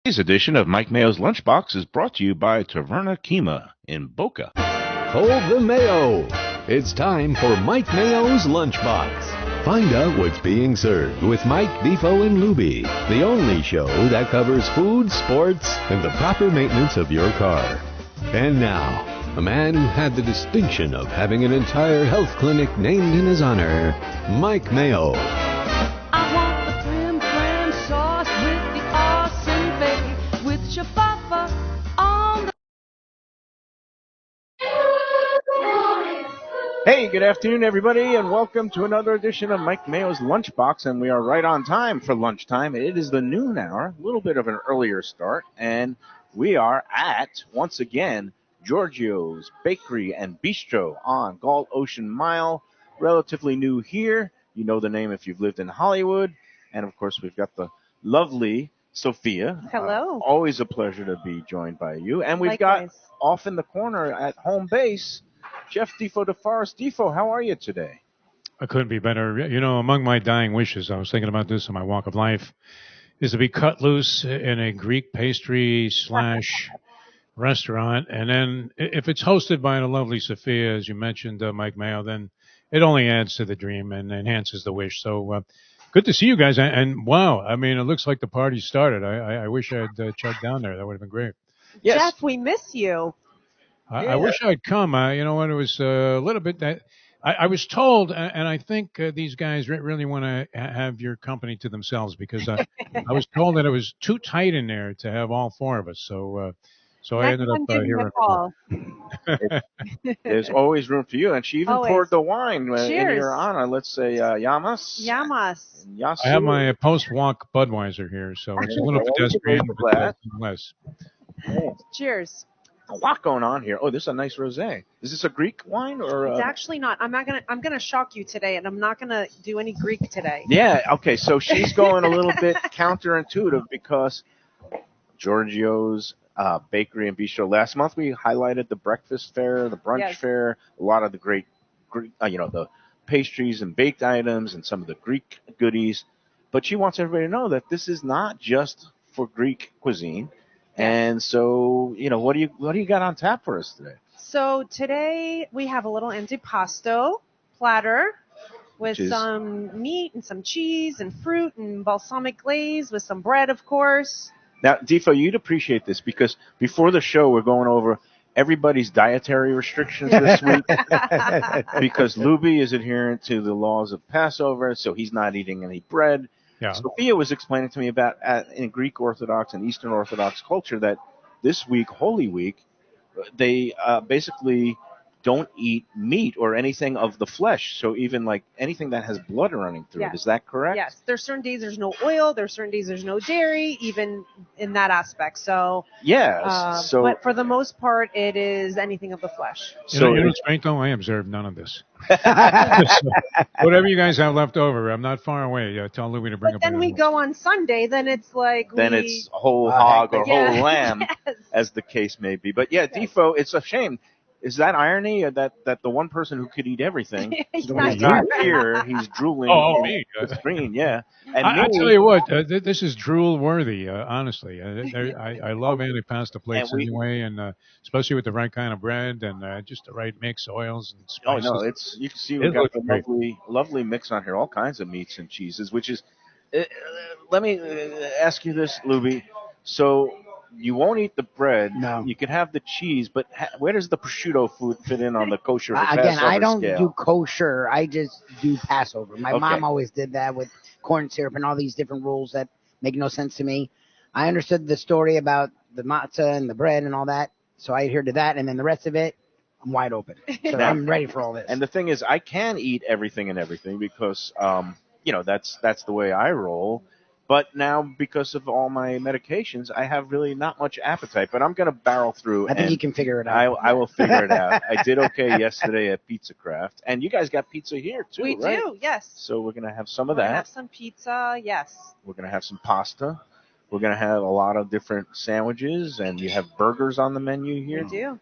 Today's edition of Mike Mayo's Lunchbox is brought to you by Taverna Kyma in Boca. Hold the Mayo. It's time for Mike Mayo's Lunchbox. Find out what's being served with Mike, Defoe, and Lubie, the only show that covers food, sports, and the proper maintenance of your car. And now, a man who had the distinction of having an entire health clinic named in his honor, Mike Mayo. I want the creme clam sauce with the awesome bay with shafafa on the... Hey, good afternoon, everybody, and welcome to another edition of Mike Mayo's Lunchbox, and we are right on time for lunchtime. It is the noon hour, a little bit of an earlier start, and we are at, once again, Giorgio's Bakery and Bistro on Galt Ocean Mile, relatively new here. You know the name if you've lived in Hollywood. And, of course, we've got the lovely Sophia. Hello. Always a pleasure to be joined by you. And we've Likewise. got off in the corner at home base, Chef Defoe DeForest. Defoe, how are you today? I couldn't be better. You know, among my dying wishes, I was thinking about this in my walk of life, is to be cut loose in a Greek pastry slash restaurant. And then if it's hosted by the lovely Sophia, as you mentioned, Mike Mayo, then it only adds to the dream and enhances the wish. So good to see you guys. And wow, I mean, it looks like the party started. I wish I had checked down there. That would have been great. Yes. Jeff, we miss you. I wish I'd come. You know what? It was a little bit that I was told, and I think these guys really want to have your company to themselves because I was told that it was too tight in there to have all four of us. So I Next ended time, up give me here. a call. There's always room for you. And she even Always. poured the wine in Cheers. your honor. Let's say Yamas. Yamas. And Yasu. I have my post-walk Budweiser here, so it's a little pedestrian, but less. Cheers. A lot going on here. Oh, this is a nice rosé. Is this a Greek wine or? It's actually not. I'm gonna shock you today, and I'm not gonna do any Greek today. Yeah. Okay. So she's going a little bit counterintuitive because Giorgio's Bakery and Bistro. Last month we highlighted the breakfast fair, the brunch Yes. fair, a lot of the great, the pastries and baked items and some of the Greek goodies. But she wants everybody to know that this is not just for Greek cuisine. And so, what do you got on tap for us today? So today we have a little antipasto platter with some meat and some cheese and fruit and balsamic glaze with some bread, of course. Now, Defoe, you'd appreciate this because before the show, we're going over everybody's dietary restrictions this week because Lubie is adherent to the laws of Passover, so he's not eating any bread. Yeah. Sophia was explaining to me about in Greek Orthodox and Eastern Orthodox culture that this week, Holy Week, they basically don't eat meat or anything of the flesh. So even like anything that has blood running through it. Is that correct? Yes. There's certain days there's no oil. There's certain days there's no dairy, even in that aspect. So yeah. but for the most part, it is anything of the flesh. You know what's great though? I observed none of this. So, whatever you guys have left over, I'm not far away. Tell Lubie to bring up. But then we go on Sunday. Then it's like it's whole hog or Yeah. whole lamb, Yes. as the case may be. But yeah, Defoe, it's a shame. Is that irony that the one person who could eat everything He's is not not here? He's drooling. Oh, me. With green, yeah. And I tell you what, this is drool worthy. Honestly, I love antipasto plates anyway, and especially with the right kind of bread and just the right mix, oils and spices. Oh no, you can see we've got the lovely mix on here, all kinds of meats and cheeses. Which is, let me ask you this, Lubie. So you won't eat the bread. No. You can have the cheese, but where does the prosciutto food fit in on the kosher? Again, I don't scale? do kosher. I just do Passover. My mom always did that with corn syrup and all these different rules that make no sense to me. I understood the story about the matzah and the bread and all that, so I adhered to that, and then the rest of it, I'm wide open. So I'm ready for all this. And the thing is, I can eat everything because, that's the way I roll. But now, because of all my medications, I have really not much appetite. But I'm going to barrel through. I think you can figure it out. I will figure it out. I did okay yesterday at Pizza Craft. And you guys got pizza here, too, We right? do, yes. So we're going to have some of We're that. gonna have some pizza, yes. We're going to have some pasta. We're going to have a lot of different sandwiches. And you have burgers on the menu here. We do.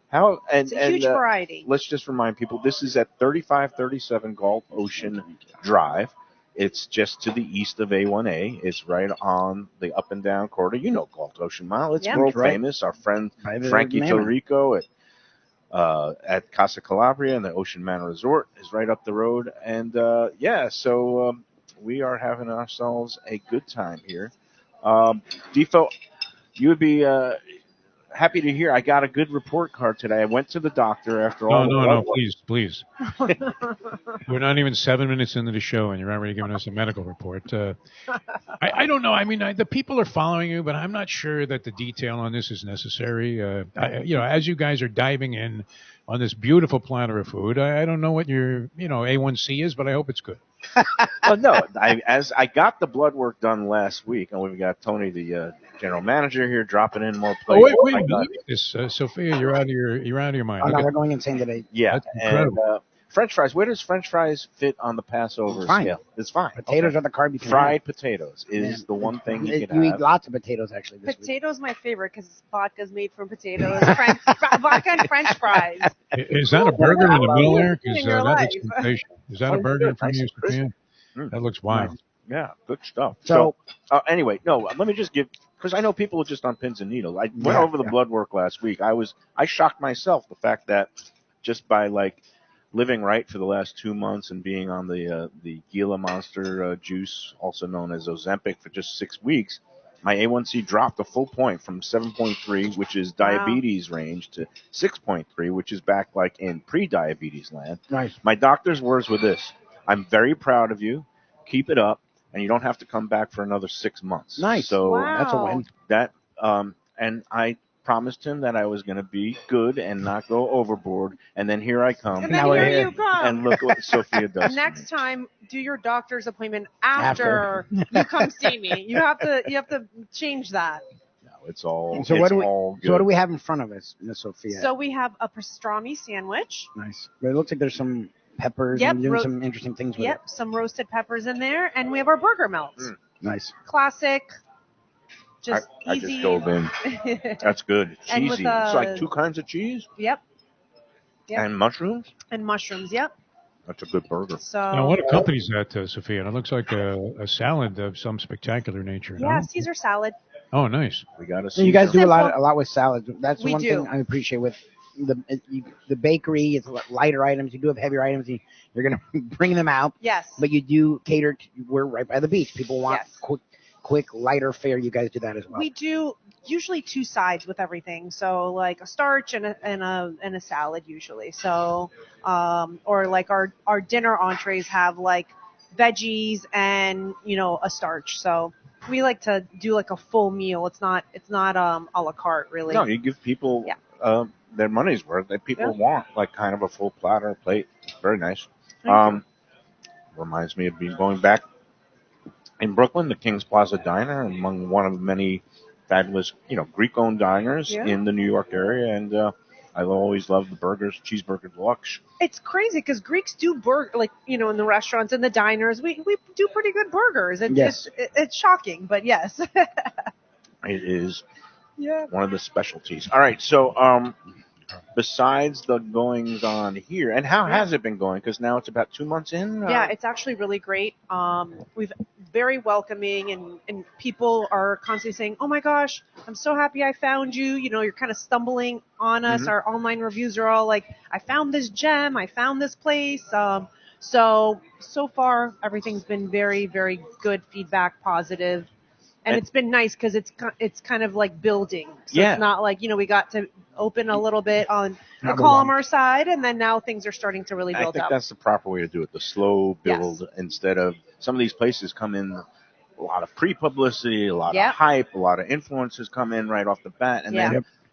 It's a huge variety. Let's just remind people, this is at 3537 Galt Ocean Drive. It's just to the east of A1A. It's right on the up and down corridor. You know Galt Ocean Mile. It's world famous. Our friend Frankie Tallarico at Casa Calabria and the Ocean Manor Resort is right up the road. And so we are having ourselves a good time here. Defo, you would be happy to hear I got a good report card today. I went to the doctor after all. No, please. We're not even 7 minutes into the show, and you're already giving us a medical report. I don't know. I mean, the people are following you, but I'm not sure that the detail on this is necessary. As you guys are diving in on this beautiful platter of food, I don't know what your A1C is, but I hope it's good. Well, no, I got the blood work done last week, and we've got Tony, the general manager here, dropping in more plates. Wait, look at this, Sophia, you're out of your mind. Oh, no, we're going insane today. Yeah, and French fries. Where does French fries fit on the Passover scale? It's fine. Potatoes are the carb you can Fried potatoes is the one thing you can have. You eat lots of potatoes, actually, this Potatoes my favorite because vodka's made from potatoes. Vodka and French fries. Is that a burger in the middle there? Because that life. looks temptation. Is that a burger in front of you, Sophia? That looks wild. Yeah, good stuff. So anyway, no, let me just give, because I know people are just on pins and needles. I went over the blood work last week. I shocked myself the fact that just by living right for the last 2 months and being on the Gila Monster juice, also known as Ozempic, for just 6 weeks, my A1C dropped a full point from 7.3, which is diabetes range, to 6.3, which is back in pre-diabetes land. Nice. My doctor's words were this: I'm very proud of you. Keep it up, and you don't have to come back for another 6 months. Nice. So that's a win. And I promised him that I was going to be good and not go overboard, and then here I come. And then here you come. And look what Sophia does. Next time, do your doctor's appointment after you come see me. You have to change that. No, it's all. So good. So what do we have in front of us, Miss Sophia? So we have a pastrami sandwich. Nice. But it looks like there's some peppers and doing some interesting things with it. Yep, some roasted peppers in there, and we have our burger melts. Nice. Classic. Just I easy. just dove in. That's good. And Cheesy. with, It's like 2 kinds of cheese. Yep. And mushrooms. And mushrooms. Yep. That's a good burger. So. Now, what accompanies that, Sophia? It looks like a salad of some spectacular nature. Yeah, no? Caesar salad. Oh, nice. We got to see. You guys do a lot with salads. That's the one do. thing I appreciate with the bakery. It's lighter items. You do have heavier items. You're going to bring them out. Yes. But you do cater to. We're right by the beach. People want quick, lighter fare. You guys do that as well. We do usually 2 sides with everything. So like a starch and a salad usually. So or like our dinner entrees have veggies and a starch. So we like to do a full meal. It's not a la carte really. No, you give people their money's worth. That people want kind of a full platter plate. It's very nice. Reminds me of going back in Brooklyn, the King's Plaza Diner, among one of the many fabulous, Greek-owned diners in the New York area, and I always love the burgers, cheeseburger deluxe. It's crazy because Greeks do burger, in the restaurants and the diners, we do pretty good burgers. It's shocking, but yes. It is one of the specialties. All right, so besides the goings on here, and how has it been going? Because now it's about 2 months in. Yeah, it's actually really great. We've very welcoming, and people are constantly saying, "Oh my gosh, I'm so happy I found you." You're kind of stumbling on us. Our online reviews are all like, "I found this gem. I found this place." So far everything's been very, very good feedback, positive. And it's been nice because it's kind of building. So it's not we got to open a little bit on the Calmer side, and then now things are starting to really build up. I think that's the proper way to do it, the slow build, instead of some of these places come in a lot of pre-publicity, a lot of hype, a lot of influencers come in right off the bat,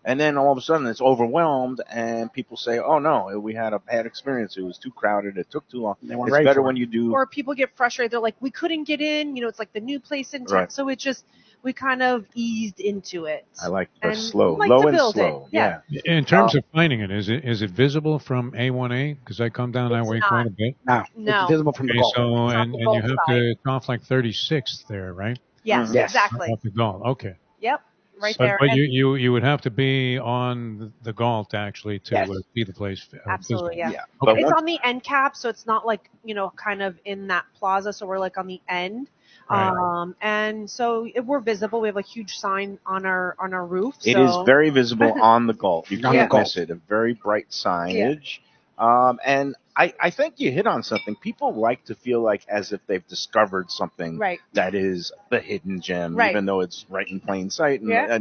and then all of a sudden it's overwhelmed, and people say, "Oh no, we had a bad experience. It was too crowded. It took too long." It's better when you do. Or people get frustrated. They're like, "We couldn't get in. It's like the new place in town." Right. So it just we kind of eased into it. I like the slow, low and slow. Yeah. In terms of finding it, is it visible from A1A? Because I come down that way quite a bit. No, it's visible from the Galt. So and you have to come off 36th there, right? Yes, exactly. Off the Galt. Okay. Yep. right But, there. but And- you would have to be on the Galt actually to Yes. see the place. Absolutely, physically. yeah. But It's once, on the end cap, so it's not like, kind of in that plaza, so we're like on the end. Right. And so we're visible. We have a huge sign on our roof. it so is very visible on the Gulf. You On the can't Gulf. miss it. A very bright signage. And I think you hit on something. People like to feel like as if they've discovered something Right. that is the hidden gem, Right. even though it's right in plain sight. And, Yeah.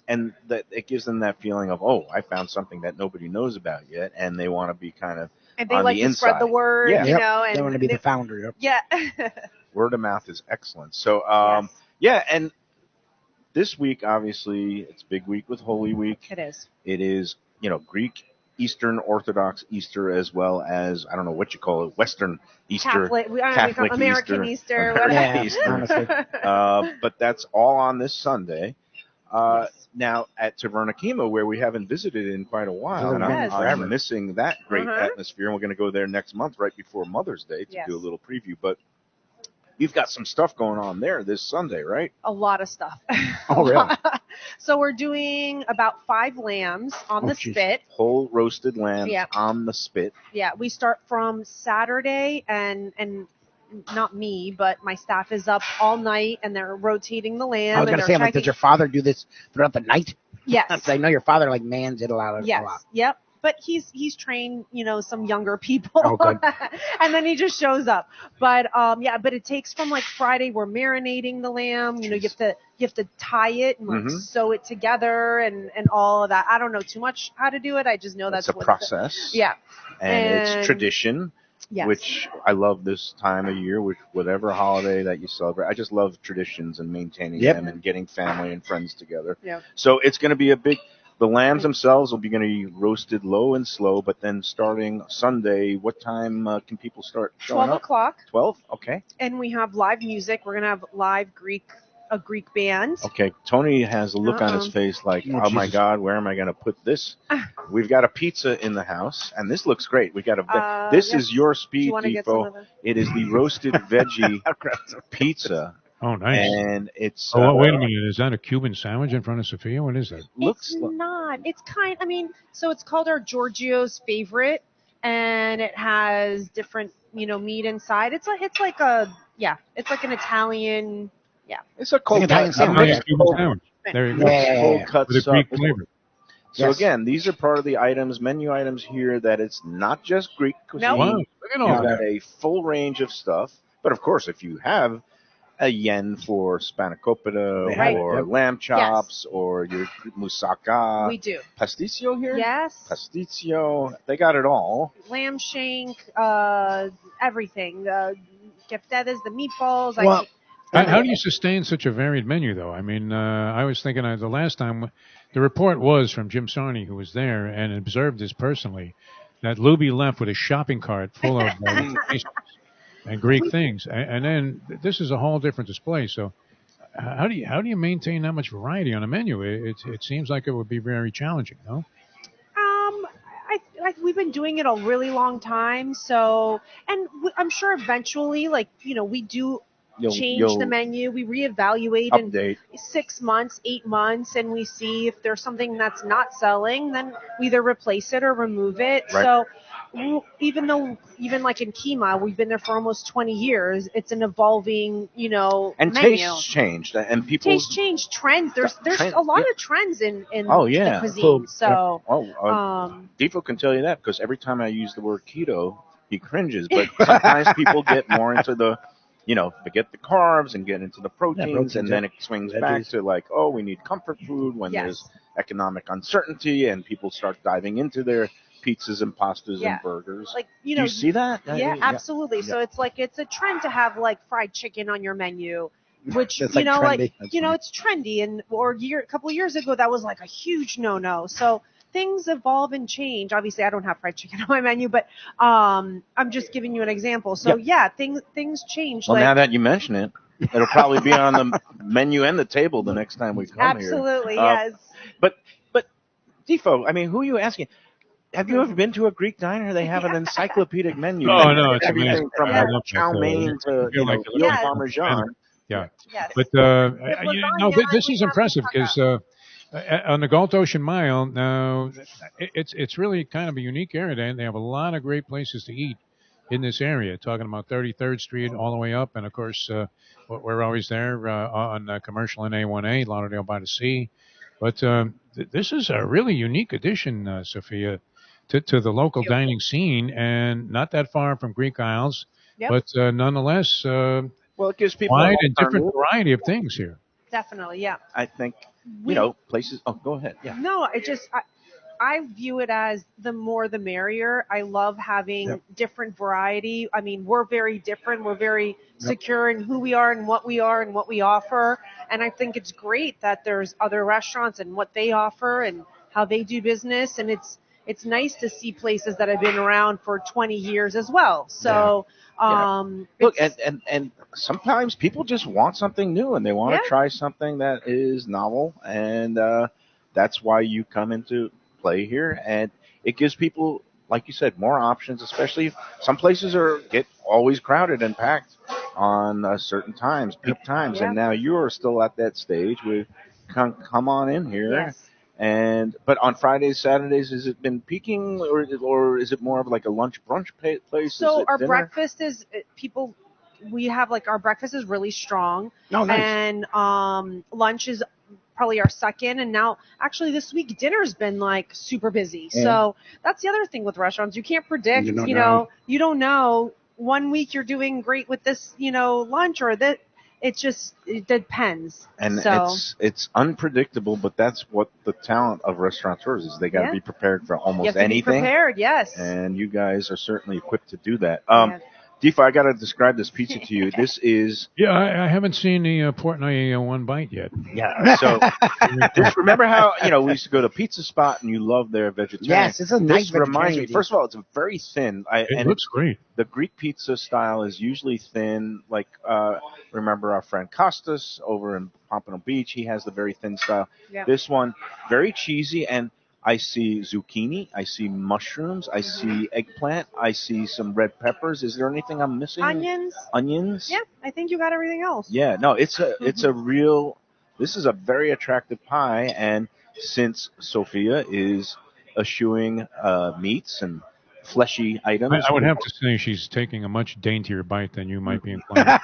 and that it gives them that feeling of, oh, I found something that nobody knows about yet, and they want to be kind of And they on like the to spread inside. the word, Yeah. Yep. and They want to be the founder. Yep. yeah. Word of mouth is excellent. So, Yes, yeah, and this week, obviously, it's big week with Holy Week. it is. It is, Greek, Eastern Orthodox Easter, as well as, I don't know what you call it, Western Easter. Catholic, we call Catholic American Easter, American Yeah, Easter. honestly. But that's all on this Sunday. Yes. Now, at Taverna Kyma, where we haven't visited in quite a while, and Yes. I'm missing that great Uh-huh. atmosphere, and we're going to go there next month, right before Mother's Day, to Yes. do a little preview. But you've got some stuff going on there this Sunday, right? A lot of stuff. Oh, really? So we're doing about 5 lambs on Oh, the geez. spit. Whole roasted lambs Yeah. on the spit. Yeah, we start from Saturday, and not me, but my staff is up all night, and they're rotating the lamb. I was and gonna they're say, I'm like, checking- does your father do this throughout the night? Yes. 'Cause I know your father like mans it a lot. Yes. Yep. But he's trained, some younger people. Oh, good. And then he just shows up. But but it takes from like Friday. We're marinating the lamb. You have to tie it and like Mhm. sew it together and all of that. I don't know too much how to do it. I just know That's that's a what process. Yeah. And And- it's tradition, Yes. which I love this time of year, with whatever holiday that you celebrate. I just love traditions and maintaining Yep. them and getting family and friends together. Yeah. So it's going to be the lambs themselves will be going to be roasted low and slow, but then starting Sunday, what time can people start showing 12 up? o'clock, 12? Okay. and we have live music. We're gonna have live a Greek band. Okay. Tony has a look on his face like, Oh, oh my Jesus. God, where am I going to put this? We've got a pizza in the house, and this looks great. We got this Yes. is your Do speed, you want to get some Defo. of the? It is the roasted veggie pizza, Oh, nice. and it's Oh, wait a minute. Is that a Cuban sandwich in front of Sophia? What is that? looks It's like not. It's so it's called our Giorgio's favorite, and it has different, meat inside. It's like it's like an Italian. it's a cold Italian cut, sandwich. Nice mixed Cuban cold, sandwich. There you go. Yeah. cold cut With a stuff. Greek flavor. So Yes. again, these are part of the menu items here. That it's not just Greek cuisine. Nope. Wow. Look at all You've that. got a full range of stuff, but of course, if you have a yen for spanakopita Right. or Yep. lamb chops or your moussaka, We do. pasticcio here. Yes. Pasticcio, they got it all. Lamb shank, everything. Keftedes, the meatballs. Well, How do you sustain such a varied menu, though? I mean, I was thinking the last time, the report was from Jim Sarney, who was there and observed this personally, that Lubie left with a shopping cart full of pastries and Greek things, and then this is a whole different display. So, how do you maintain that much variety on a menu? It seems like it would be very challenging, no? We've been doing it a really long time, so I'm sure eventually, we do change the menu. We reevaluate in Update. 6 months, 8 months, and we see if there's something that's not selling, then we either replace it or remove it. Right. So even like in Kyma, we've been there for almost 20 years. It's an evolving, And menu. tastes changed, and people. Taste change, trends. There's Trend, a lot yeah. of trends in Oh, yeah. the cuisine. Food. So Oh, Defo can tell you that because every time I use the word keto, he cringes. But sometimes people get more into the, forget the carbs and get into the proteins, and then it swings back Veggies. to we need comfort food when Yes. there's economic uncertainty and people start diving into their pizzas and pastas Yeah. and burgers. do Do you see that? Yeah, absolutely. So it's it's a trend to have fried chicken on your menu, which That's, trendy. That's funny. it's trendy, and a couple of years ago that was a huge no. So things evolve and change. Obviously, I don't have fried chicken on my menu, but I'm just giving you an example. So things change. Well, now that you mention it, it'll probably be on the menu and the table the next time we come here. absolutely, Uh, yes. But Defo, I mean, who are you asking? Have you ever been to a Greek diner? They have an encyclopedic menu. Oh, no, it's everything amazing. from I love chow that. mein to I feel like veal Yes. parmesan. Yeah. Yes. But this is impressive because on the Galt Ocean Mile now, it's really kind of a unique area. They have a lot of great places to eat in this area. Talking about 33rd Street all the way up, and of course we're always there on Commercial and A1A, Lauderdale by the Sea. But this is a really unique addition, Sophia, to the local dining scene, and not that far from Greek Isles. Yep. But nonetheless, Well, it gives people wide an and different alternative. variety of things here. Definitely, yeah. I think places. Oh, go ahead. Yeah. No, I view it as the more the merrier. I love having different variety. I mean, we're very different. We're very secure in who we are and what we offer. And I think it's great that there's other restaurants and what they offer and how they do business. And it's nice to see places that have been around for 20 years as well. So, Look, and sometimes people just want something new and they want to try something that is novel, and that's why you come into play here, and it gives people, like you said, more options. Especially some places get always crowded and packed on certain times, peak times, and now you are still at that stage where come on in here. Yes. But on Fridays, Saturdays, has it been peaking, or is it more of like a lunch brunch place? So our dinner? breakfast is we have like our breakfast is really strong. Oh, nice. And lunch is probably our second. And now actually this week dinner's been like super busy. Yeah. So that's the other thing with restaurants. You can't predict, You don't know. One week you're doing great with this, lunch, or that. It depends. And so, it's unpredictable, but that's what the talent of restaurateurs is. They got to be prepared for you almost have to anything. be prepared, yes. And you guys are certainly equipped to do that. Yeah. Deepa, I got to describe this pizza to you. This is Yeah, I haven't seen the Portnoy one bite yet. so. Just remember how we used to go to Pizza Spot and you love their vegetarian. Yes, it's a nice This reminds me. vegetarian. First of all, it's very thin. It looks great. The Greek pizza style is usually thin. Like remember our friend Costas over in Pompano Beach? He has the very thin style. Yeah. This one very cheesy, and I see zucchini, I see mushrooms, I see eggplant, I see some red peppers. Is there anything I'm missing? Onions? Yeah, I think you got everything else. Yeah, no, it's a real. This is a very attractive pie, and since Sophia is eschewing meats and fleshy items, I would have to say she's taking a much daintier bite than you might be inclined.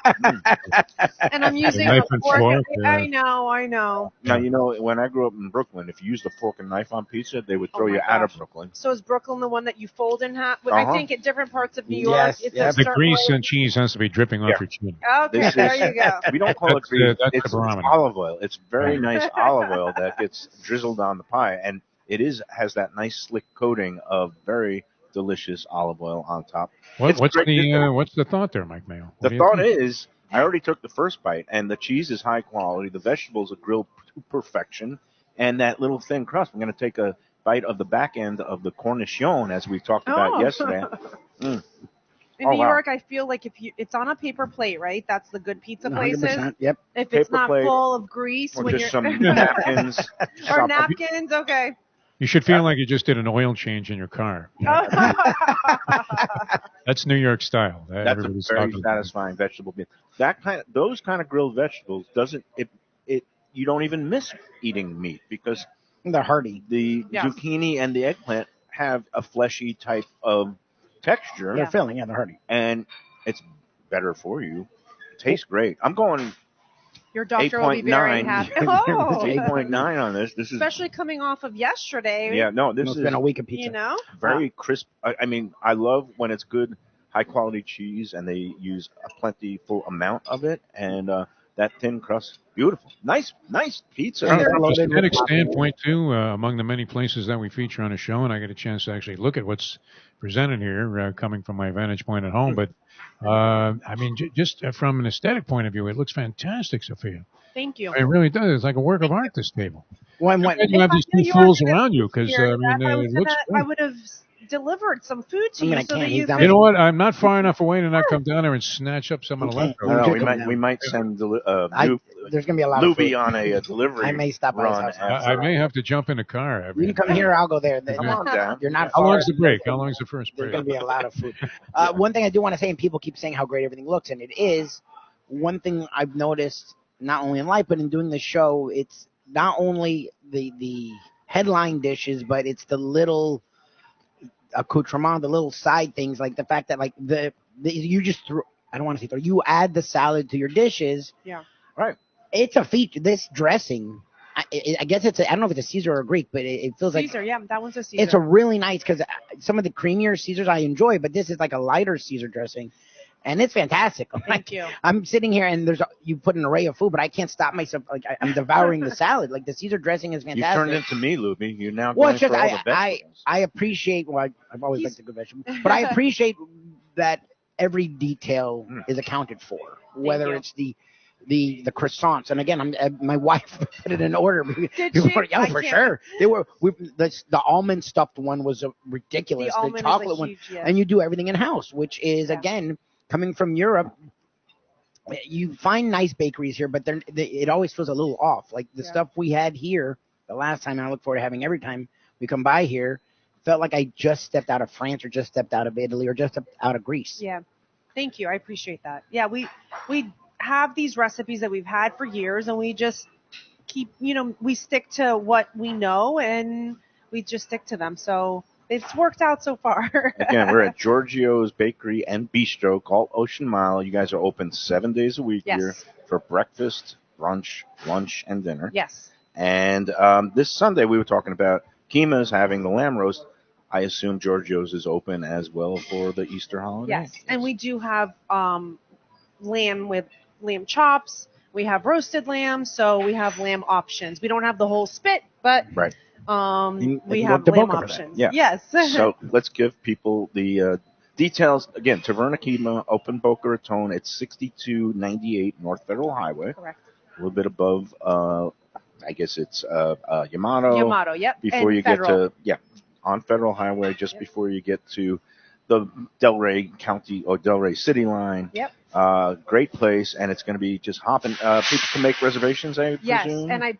And I'm using Knife a and fork. fork, I know. Now, when I grew up in Brooklyn, if you used a fork and knife on pizza, they would throw my you out of gosh. Brooklyn. So is Brooklyn the one that you fold in half? I think at different parts of New York, Yes, it's yes. a The certain grease way. and cheese has to be dripping off your chin. Okay, This there is- you go. We don't call it That's, grease. that's the It's barometer. olive oil. It's very nice olive oil that gets drizzled on the pie, and it has that nice slick coating of very delicious olive oil on top. It's What's great. what's the thought there, Mike Mayo? What The do you thought think? is, I already took the first bite, and the cheese is high quality. The vegetables are grilled to perfection, and that little thin crust. I'm going to take a bite of the back end of the cornichon, as we talked about yesterday. In Oh, New wow. York, I feel like it's on a paper plate, right? That's the good pizza places. 100%. Yep. If it's Paper not plate, full of grease Or when just you're some napkins. or napkins, okay. You should feel like you just did an oil change in your car. That's New York style. That's a Everybody's very talking about it. satisfying vegetable meal. Those kind of grilled vegetables you don't even miss eating meat because They're hearty. the Yes. zucchini and the eggplant have a fleshy type of texture, They're filling. Yeah, they're hearty. and it's better for you. It tastes great. I'm going Your doctor will be very 8.9. happy. Oh, 8.9 on this. This is especially coming off of yesterday. this It's is been a week of pizza. very crisp. I mean, I love when it's good, high quality cheese, and they use a plentiful amount of it, and that thin crust, beautiful, nice pizza. And they're From a loaded with aesthetic popcorn. standpoint, too, among the many places that we feature on the show, and I get a chance to actually look at what's presented here, coming from my vantage point at home. But, I mean, just from an aesthetic point of view, it looks fantastic, Sophia. Thank you. It really does. It's like a work of art, this table. When And you have these two fools around you because, I mean, it looks I great. would have delivered some food to I mean, you I so can't. that He's you down could. You know what? I'm not far enough away to not come down there and snatch up some of the Okay. leftovers. I don't know, We'll we might send There's gonna be a lot of Lubie food. on a delivery. I may stop by his run house. after. I may have to jump in a car. You can come here. I'll go there. Come on down. You're not How far. long's the break? How long's the first There's break? going to be a lot of food. One thing I do want to say, and people keep saying how great everything looks, and it is, one thing I've noticed, not only in life but in doing the show, it's not only the headline dishes, but it's the little accoutrement, the little side things, like the fact that like the you just throw. I don't want to say throw. You add the salad to your dishes. Yeah. Right. It's a feature. This dressing, I guess I don't know if it's a Caesar or a Greek, but it feels like Caesar, yeah, that one's a Caesar. it's a really nice, because some of the creamier Caesars I enjoy, but this is like a lighter Caesar dressing, and it's fantastic. Thank you. I'm sitting here and you put an array of food, but I can't stop myself. Like I'm devouring the salad. Like the Caesar dressing is You fantastic. turned into me, Lubie. You're now Well, going it's just for all the I vegetables. appreciate. Well, I've always liked a good vegetable, but I appreciate that every detail is accounted for, whether you. it's the croissants. And again, my wife put it in order. Did People she? were, yeah, I for can't- sure. The almond stuffed one was ridiculous. The almond is a chocolate one, huge, yeah. and you do everything in house, which is Yeah. again coming from Europe. You find nice bakeries here, but it always feels a little off. Like the Yeah. stuff we had here the last time, and I look forward to having every time we come by here, felt like I just stepped out of France or just stepped out of Italy or just stepped out of Greece. Yeah. Thank you. I appreciate that. Yeah, we have these recipes that we've had for years, and we just keep, we stick to what we know, and we just stick to them. So it's worked out so far. Again, we're at Giorgio's Bakery and Bistro, called Ocean Mile. You guys are open 7 days a week Yes. here for breakfast, brunch, lunch, and dinner. Yes. And this Sunday, we were talking about Kyma's having the lamb roast. I assume Giorgio's is open as well for the Easter holiday. Yes. And we do have lamb with lamb chops. We have roasted lamb, so we have lamb options. We don't have the whole spit, but Right. we you have go to lamb Boca for that. options. Yeah. Yes. So let's give people the details. Again, Taverna Kyma, open Boca Raton. It's 6298 North Federal Highway. Correct. A little bit above, I guess it's Yamato. Yamato, yep. Before and you Federal. get to, on Federal Highway, just Yep. before you get to the Delray County or Delray City line. Yep. Great place, and it's going to be just hopping. People can make reservations, I Yes, presume? and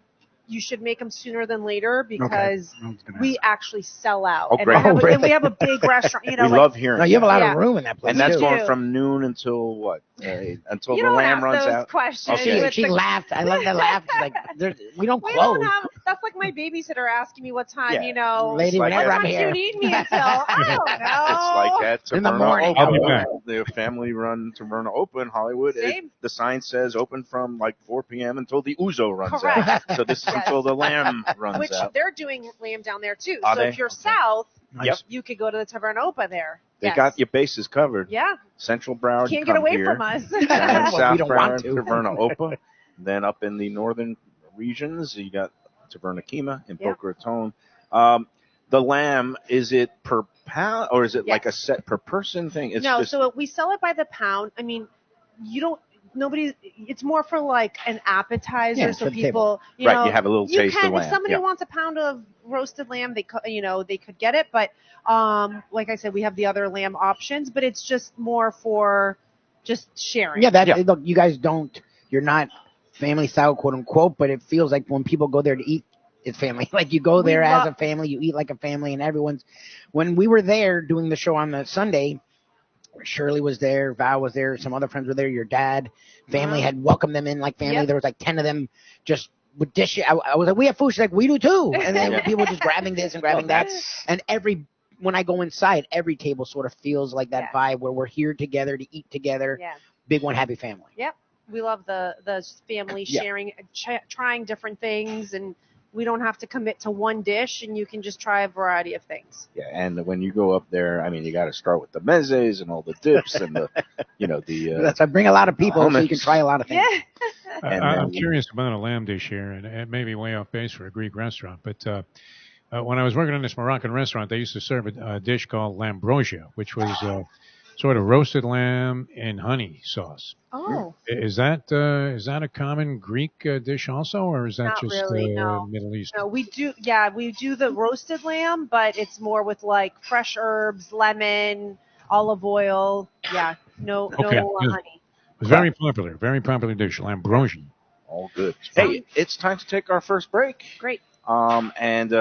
you should make them sooner than later because I was gonna we actually sell out. Oh, and great. We have, Oh, really? and we have a big restaurant. we love hearing No, you have a that. lot Yeah. of room in that place. And that's too. going do. from noon until what? Until You the don't lamb ask runs those out? questions. Okay. with She the- laughed. I love that laugh. She's like, we don't We close. don't have. That's like my babysitter asking me what time. Yeah. Lady, like whenever that. I'm What time do here. you need me until? I don't know. It's like that. In the Taverna morning. Open. I'll be back. The family-run Taverna Open, Hollywood. Same. The sign says open from like 4 p.m. until the Ouzo runs Correct. out. So this is Yes. until the lamb runs Which out. they're doing lamb down there too. Are so they? if you're Okay. south, Yep. you could go to the Taverna Opa there. They Yes. got your bases covered. Yeah. Central Broward, you Can't get come away here. from us. And Well, South we don't want Broward, to. Taverna Opa. Then up in the northern regions, you got Taverna Kyma in Yep. Boca Raton. The lamb, is it per pound or is it like a Yes. set per person thing? It's no, just, so we sell it by the pound. I mean, it's more for like an appetizer, Yeah, so for the people, you right, know, you have a little you taste can, of lamb. if somebody Yeah. wants a pound of roasted lamb, they could get it. But like I said, we have the other lamb options, but it's just more for just sharing. Yeah, Yeah. look, you guys you're not family style, quote unquote, but it feels like when people go there to eat, it's family. Like you go We there as love- a family, you eat like a family, and when we were there doing the show on the Sunday, Shirley was there, Val was there, some other friends were there, your dad, family Uh-huh. had welcomed them in like family. Yep. There was like 10 of them just with dishes. I was like, we have food. She's like, we do too. And then Yeah. people just grabbing this and grabbing that. And when I go inside, every table sort of feels like that vibe where we're here together to eat together. Yeah. Big one, happy family. We love the family Yeah. sharing, trying different things, and we don't have to commit to one dish, and you can just try a variety of things. Yeah, and when you go up there, I mean, you got to start with the mezes and all the dips and the, That's I bring a lot of people so you can hummus. try a lot of things. Yeah. And I'm then- curious about a lamb dish here, and it may be way off base for a Greek restaurant, but when I was working in this Moroccan restaurant, they used to serve a dish called lambrosia, which was sort of roasted lamb in honey sauce. Oh, Is that a common Greek dish also, or is that Not just really, no. Middle East? no, we do. Yeah, we do the roasted lamb, but it's more with like fresh herbs, lemon, olive oil. Yeah, no Okay, good. honey. It was very popular dish, lambrosia. all good. Hey, it's time to take our first break. Great. And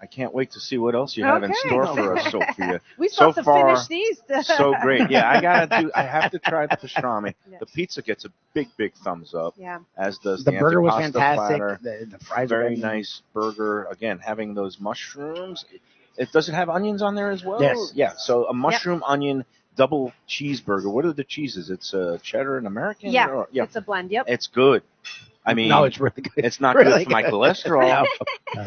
I can't wait to see what else you have in Okay. store for us, Sophia. We still So have to far, finish these. So great. Yeah, I have to try the pastrami. Yes. The pizza gets a big thumbs up, Yeah. as does The the burger was antipasta fantastic. platter. The fries were Very great. nice burger. Again, having those mushrooms. Does it have onions on there as well? Yes. Yeah. So a mushroom onion double cheeseburger. What are the cheeses? It's cheddar and American. Yeah. Or, It's a blend. Yep. It's good. I mean, No, it's really good. it's not really good for my cholesterol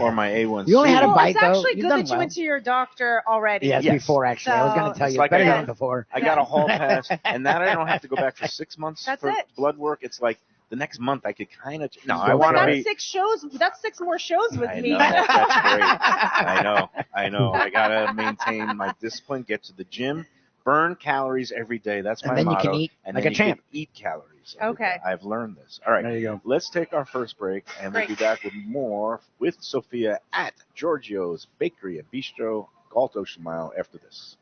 or my A1C. You only had a Well, bite, it's actually though. You've good done that you well. went to your doctor already. Yes, Yes. before actually. I was going to tell It's you. like Better I than got- before. I got a hall pass, and that I don't have to go back for 6 months That's for it. blood work. It's like the next month I could kind of. No, Just I go want to for That's be. 6 shows. That's 6 more shows with I me. know, that's great. I know. I gotta maintain my discipline. Get to the gym, burn calories every day. That's my And then you motto. can eat and like then a you champ. can eat calories. every Okay. day. I've learned this. All right. There you go. Let's take our first break, and we'll be Great. back with more with Sophia at Giorgio's Bakery and Bistro, Galt Ocean Mile, after this.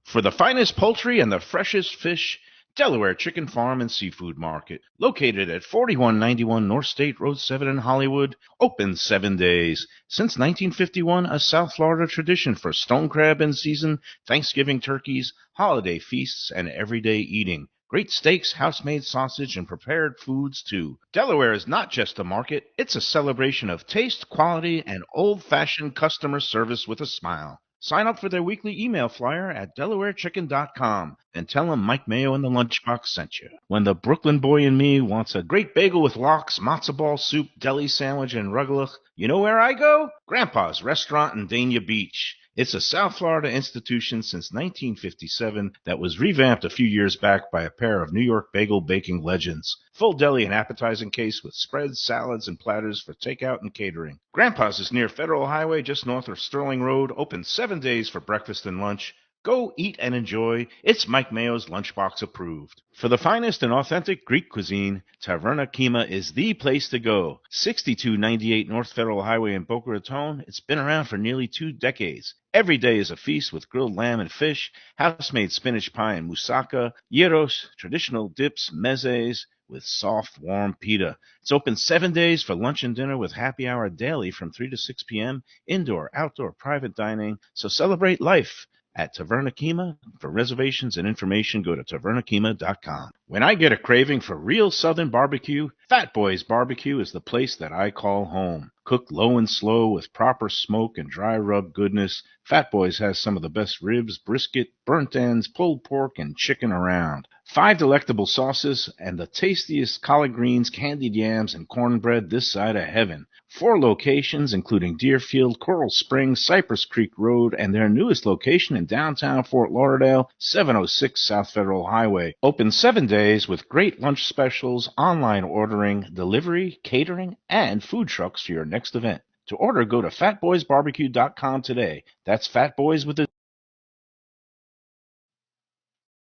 For the finest poultry and the freshest fish, Delaware Chicken Farm and Seafood Market, located at 4191 North State Road 7 in Hollywood, open 7 days. Since 1951, a South Florida tradition for stone crab in season, Thanksgiving turkeys, holiday feasts, and everyday eating. Great steaks, house-made sausage, and prepared foods, too. Delaware is not just a market, it's a celebration of taste, quality, and old-fashioned customer service with a smile. Sign up for their weekly email flyer at DelawareChicken.com and tell them Mike Mayo and the Lunchbox sent you. When the Brooklyn boy in me wants a great bagel with lox, matzo ball soup, deli sandwich, and rugelach, you know where I go? Grandpa's Restaurant in Dania Beach. It's a South Florida institution since 1957 that was revamped a few years back by a pair of New York bagel baking legends. Full deli and appetizing case with spreads, salads, and platters for takeout and catering. Grandpa's is near Federal Highway just north of Sterling Road, open 7 days for breakfast and lunch. Go eat and enjoy. It's Mike Mayo's Lunchbox approved. For the finest and authentic Greek cuisine, Taverna Kyma is the place to go. 6298 North Federal Highway in Boca Raton. It's been around for nearly 2 decades. Every day is a feast with grilled lamb and fish, house-made spinach pie and moussaka, gyros, traditional dips, mezes, with soft, warm pita. It's open 7 days for lunch and dinner with happy hour daily from 3 to 6 p.m., indoor, outdoor, private dining. So celebrate life at Taverna Kyma. For reservations and information, go to tavernakyma.com. When I get a craving for real Southern barbecue, Fat Boy's Barbecue is the place that I call home. Cooked low and slow with proper smoke and dry rub goodness, Fat Boy's has some of the best ribs, brisket, burnt ends, pulled pork, and chicken around. 5 delectable sauces and the tastiest collard greens, candied yams, and cornbread this side of heaven. 4 locations, including Deerfield, Coral Springs, Cypress Creek Road, and their newest location in downtown Fort Lauderdale, 706 South Federal Highway. Open 7 days with great lunch specials, online ordering, delivery, catering, and food trucks for your next event. To order, go to fatboysbarbecue.com today. That's Fat Boys with a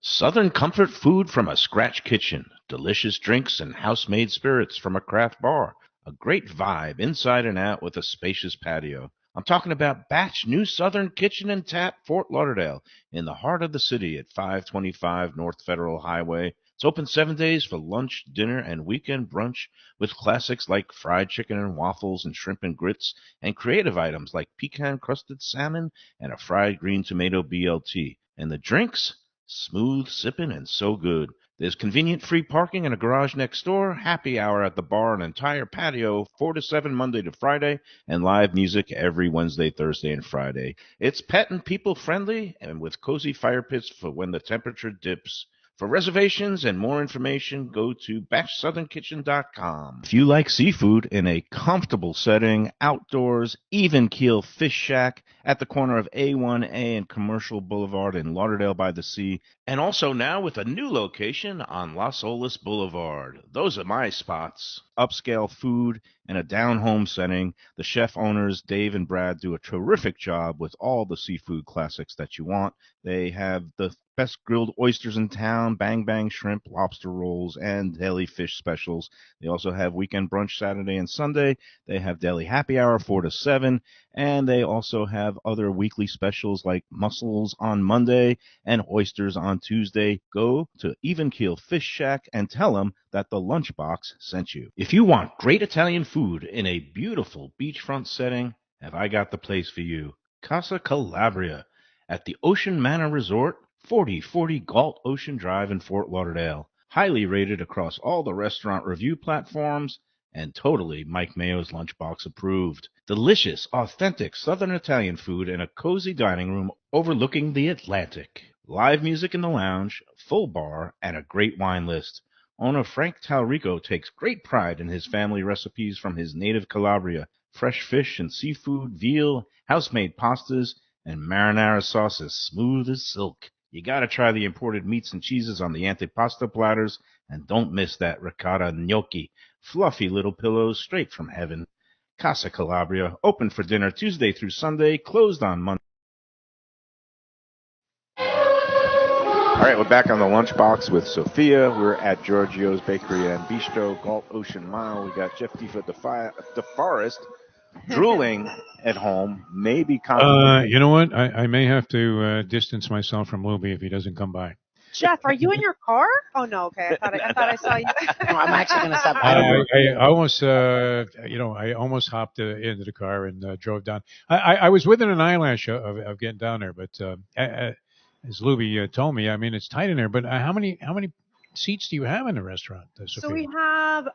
Southern comfort food from a scratch kitchen, delicious drinks and house-made spirits from a craft bar, a great vibe inside and out with a spacious patio. I'm talking about Batch New Southern Kitchen and Tap, Fort Lauderdale, in the heart of the city at 525 North Federal Highway. It's open 7 days for lunch, dinner, and weekend brunch with classics like fried chicken and waffles and shrimp and grits, and creative items like pecan-crusted salmon and a fried green tomato BLT. And the drinks? Smooth, sipping, and so good. There's convenient free parking and a garage next door, happy hour at the bar, an entire patio, 4 to 7 Monday to Friday, and live music every Wednesday, Thursday, and Friday. It's pet and people friendly and with cozy fire pits for when the temperature dips. For reservations and more information, go to BatchSouthernKitchen.com. If you like seafood in a comfortable setting, outdoors, even keel fish shack at the corner of A1A and Commercial Boulevard in Lauderdale by the Sea, and also now with a new location on Las Olas Boulevard. Those are my spots. Upscale food and a down-home setting. The chef owners, Dave and Brad, do a terrific job with all the seafood classics that you want. They have the best grilled oysters in town, bang bang shrimp, lobster rolls, and deli fish specials. They also have weekend brunch Saturday and Sunday. They have deli happy hour 4 to 7, and they also have other weekly specials like mussels on Monday and oysters on Tuesday. Go to Even Keel Fish Shack and tell them that the Lunchbox sent you. If you want great Italian food in a beautiful beachfront setting, have I got the place for you. Casa Calabria at the Ocean Manor Resort, 4040 Galt Ocean Drive in Fort Lauderdale. Highly rated across all the restaurant review platforms and totally Mike Mayo's Lunchbox approved. Delicious, authentic Southern Italian food in a cozy dining room overlooking the Atlantic. Live music in the lounge, full bar, and a great wine list. Owner Frank Talrico takes great pride in his family recipes from his native Calabria. Fresh fish and seafood, veal, house-made pastas, and marinara sauces smooth as silk. You gotta try the imported meats and cheeses on the antipasta platters, and don't miss that ricotta gnocchi. Fluffy little pillows straight from heaven. Casa Calabria, open for dinner Tuesday through Sunday, closed on Monday. All right, we're back on the Lunchbox with Sophia. We're at Giorgio's Bakery and Bistro, Galt Ocean Mile. We got Jeff Defoe DeForest drooling at home, maybe You know what? I may have to distance myself from Lubie if he doesn't come by. Jeff, are you in your car? Oh no, okay. I thought I saw you. No, I'm actually going to stop. I almost, I almost hopped into the car and drove down. I was within an eyelash of getting down there, but as Lubie told me, I mean it's tight in there. But how many seats do you have in the restaurant? So we have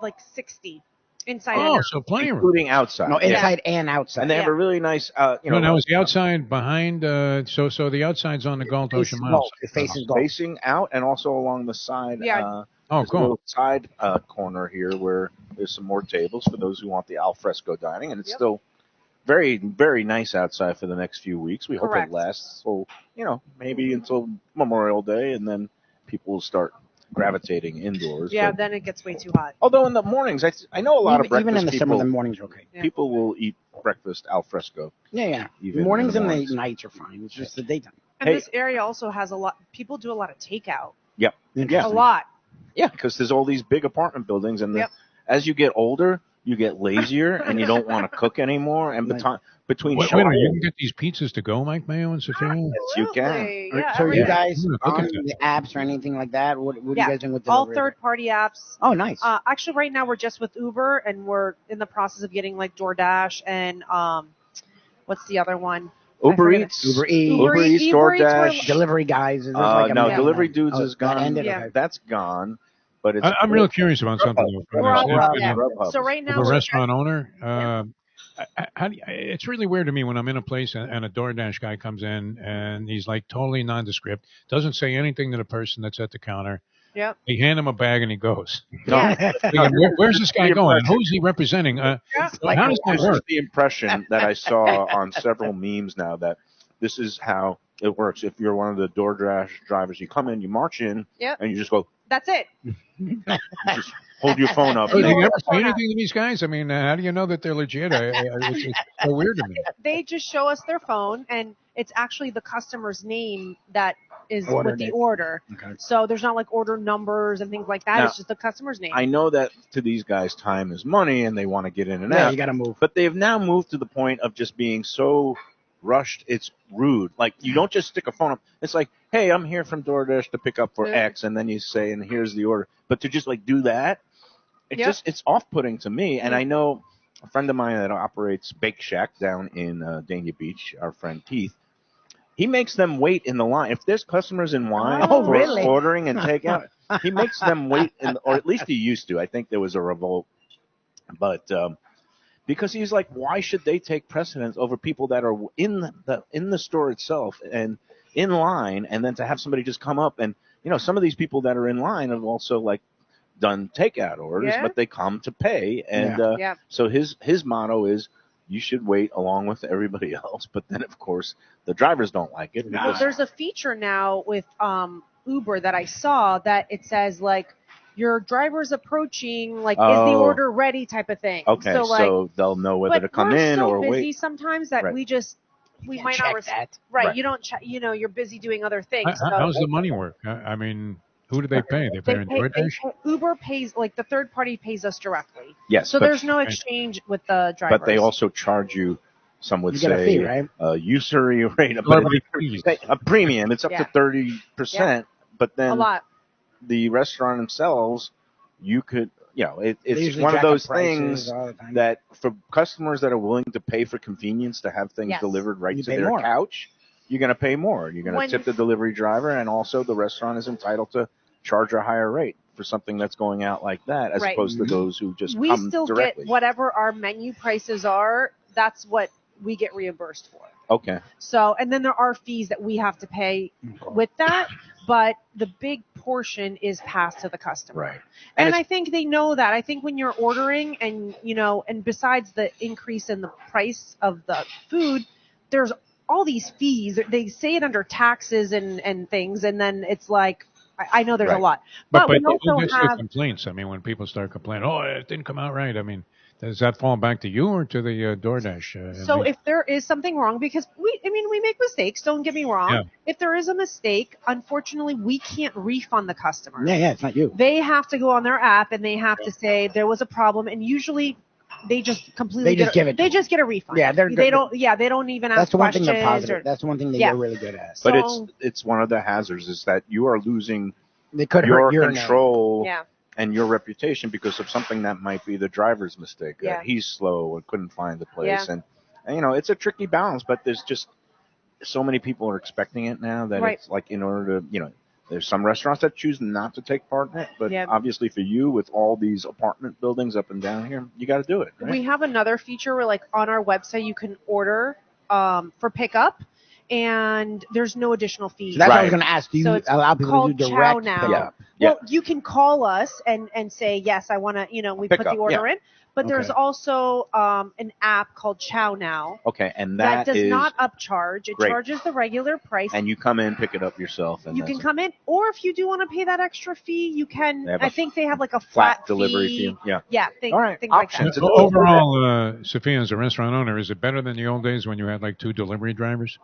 like 60 inside. and out. So plenty of room. including outside. No, inside and outside. And they have a really nice, Now is the outside behind? So the outside's on the Galt Ocean Mile. It faces Galt. facing out and also along the side. Yeah. There's a Cool. little side corner here where there's some more tables for those who want the al fresco dining, and it's still very, very nice outside for the next few weeks. We hope Correct. it lasts, so maybe until Memorial Day, and then people will start gravitating indoors. Yeah, But- then it gets way too hot. although in the mornings, I know a lot of breakfast Even in the people, summer, the mornings are okay. Yeah. people will eat breakfast al fresco. Yeah. Even Mornings in and the the mornings. nights are fine. It's just the daytime. And Hey. this area also has a lot. People do a lot of takeout. Yep. A Interesting. lot. Yeah, because there's all these big apartment buildings, and Yep. as you get older, you get lazier, and you don't want to cook anymore. And between Wait, showers, you can get these pizzas to go, Mike Mayo and Sophia? yes, you can. Absolutely. Yeah, So are you everything. guys Look on at that. the apps or anything like that? What are you Yeah. guys doing with all delivery? third-party apps. Oh, nice. Actually, right now we're just with Uber, and we're in the process of getting like DoorDash and what's the other one? Uber I forget it. Eats, Uber Eats. Uber Eats, Uber Eats, DoorDash. Delivery guys. Is there like a No, million Delivery of them? Dudes is that gone. ended? Yeah. Okay. That's gone. But it's I'm real curious about something. though. We're all Grubhub. yeah. Grubhub. So right now As a we're restaurant owner, it's really weird to me when I'm in a place and a DoorDash guy comes in and he's like totally nondescript, doesn't say anything to the person that's at the counter. Yep. They hand him a bag and he goes. No, Thinking, where's this guy going? And who's he representing? How does that this is work? the impression that I saw on several memes now that this is how it works. If you're one of the DoorDash drivers, you come in, you march in, Yep. and you just go, That's it. you just hold your phone up. Oh, do and you go, ever say anything to these guys? I mean, how do you know that they're legit? It's so weird to me. They just show us their phone, and it's actually the customer's name that is Ordered with the it. order. Okay. So there's not like order numbers and things like that. Now, It's just the customer's name. I know that to these guys, time is money, and they want to get in and Yeah, out. you got to move. But they've now moved to the point of just being so rushed, it's rude. Like, you don't just stick a phone up. It's like, hey, I'm here from DoorDash to pick up for Yeah. X, and then you say, and here's the order. But to just, like, do that, it's off-putting to me. And I know a friend of mine that operates Bake Shack down in Dania Beach, our friend Keith, he makes them wait in the line. If there's customers in line Oh, for really? ordering and takeout, he makes them wait, or at least he used to. I think there was a revolt. But because he's like, why should they take precedence over people that are in the store itself and in line, and then to have somebody just come up and some of these people that are in line have also like done takeout orders, Yeah. but they come to pay, and Yeah. so his motto is you should wait along with everybody else. But then of course the drivers don't like it. Well, because- there's a feature now with Uber that I saw that it says like your driver's approaching, like is the Oh. order ready type of thing. okay, So like, they'll know whether but to come we're in so or busy wait. sometimes that Right. we Can't might check not that. right. Right. You don't you're busy doing other things. So How's the money work? I mean, who do they pay? They pay in DoorDash? Uber pays, like the third party pays us directly. Yes, So but, there's no exchange with the drivers. but they also charge you. Some would You say get a fee, right? a usury rate, but Celebrity fees. a premium. It's up Yeah. to 30%. But a then lot. the restaurant themselves, you could it's usually one of jack up those prices things all the time. that for customers that are willing to pay for convenience to have things Yes. delivered right You to pay their more. couch, you're going to pay more. You're going to When- tip the delivery driver, and also the restaurant is entitled to charge a higher rate for something that's going out like that, as Right. opposed to those who just We come still directly. get whatever our menu prices are. That's what we get reimbursed for. Okay. So, and then there are fees that we have to pay with that, but the big portion is passed to the customer. Right. And it's- I think they know that. I think when you're ordering and, and besides the increase in the price of the food, there's all these fees. They say it under taxes and things, and then it's like, I know there's a Right. lot. But we who also gets the have, complaints? I mean, when people start complaining, oh, it didn't come out right. I mean, does that fall back to you or to the DoorDash? so if there is something wrong, because we make mistakes, don't get me wrong. Yeah. If there is a mistake, unfortunately, we can't refund the customer. Yeah, it's not you. They have to go on their app and they have to say there was a problem, and usually they just completely They just give it to they them. just get a refund. Yeah, they don't even ask That's the one thing questions. they're positive. or- That's the one thing that Yeah. you're really good at. But So- it's one of the hazards is that you are losing They could your hurt your name. control yeah. and your reputation because of something that might be the driver's mistake. Yeah. That he's slow and couldn't find the place. Yeah. And it's a tricky balance, but there's just so many people are expecting it now that Right. it's like in order to, there's some restaurants that choose not to take part in it, but Yeah. obviously for you with all these apartment buildings up and down here, you got to do it. Right? We have another feature where, like, on our website, you can order for pickup, and there's no additional fee. So that's what I was Right. going to ask. Do you So it's allow people to called do Chow direct Now. pickup? Yeah. Well, you can call us and say, yes, I want to, we Pick put up, the order in. But there's Okay. also an app called Chow Now Okay, and that does is, not upcharge. It great. charges the regular price. and you come in, pick it up yourself. And You can that's come in, or if you do want to pay that extra fee, you can. They have a I think they have like a flat flat delivery fee. Yeah. Yeah, All right, things like options. that. Overall, Sophia, as a restaurant owner, is it better than the old days when you had like 2 delivery drivers?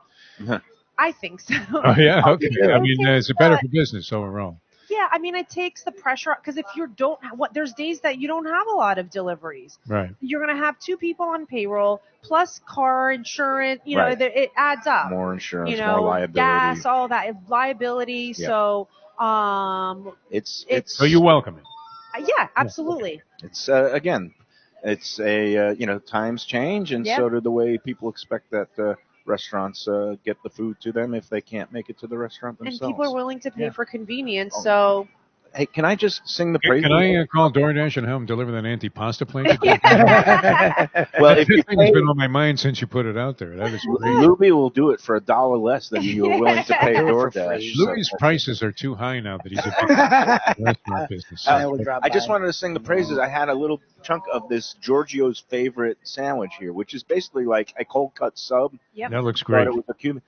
I think so. Oh, yeah. Okay. Yeah. I mean, is it better for business overall? Yeah, I mean, it takes the pressure because if you don't, there's days that you don't have a lot of deliveries. Right. You're gonna have 2 people on payroll plus car insurance. Right. It adds up. More insurance, you more know, liability. gas, all that liability. Yeah. So, It's So you welcome it. yeah, absolutely. It's again, it's a times change, and Yep. so do the way people expect that restaurants get the food to them if they can't make it to the restaurant And themselves. people are willing to pay Yeah. for convenience. Oh. So, Hey, can I just sing the Can praises? I call DoorDash and have them deliver that anti-pasta plate? Well, if you That thing has pay, been on my mind since you put it out there. That is great. Lubie will do it for $1 less than you are willing to pay Do it for DoorDash. free. so- Lubie's prices are too high now that he's a big restaurant business. I will drop I just by. wanted to sing the praises. I had a little chunk of this Giorgio's favorite sandwich here, which is basically like a cold cut sub. yep. That looks Started great. with a Cuban.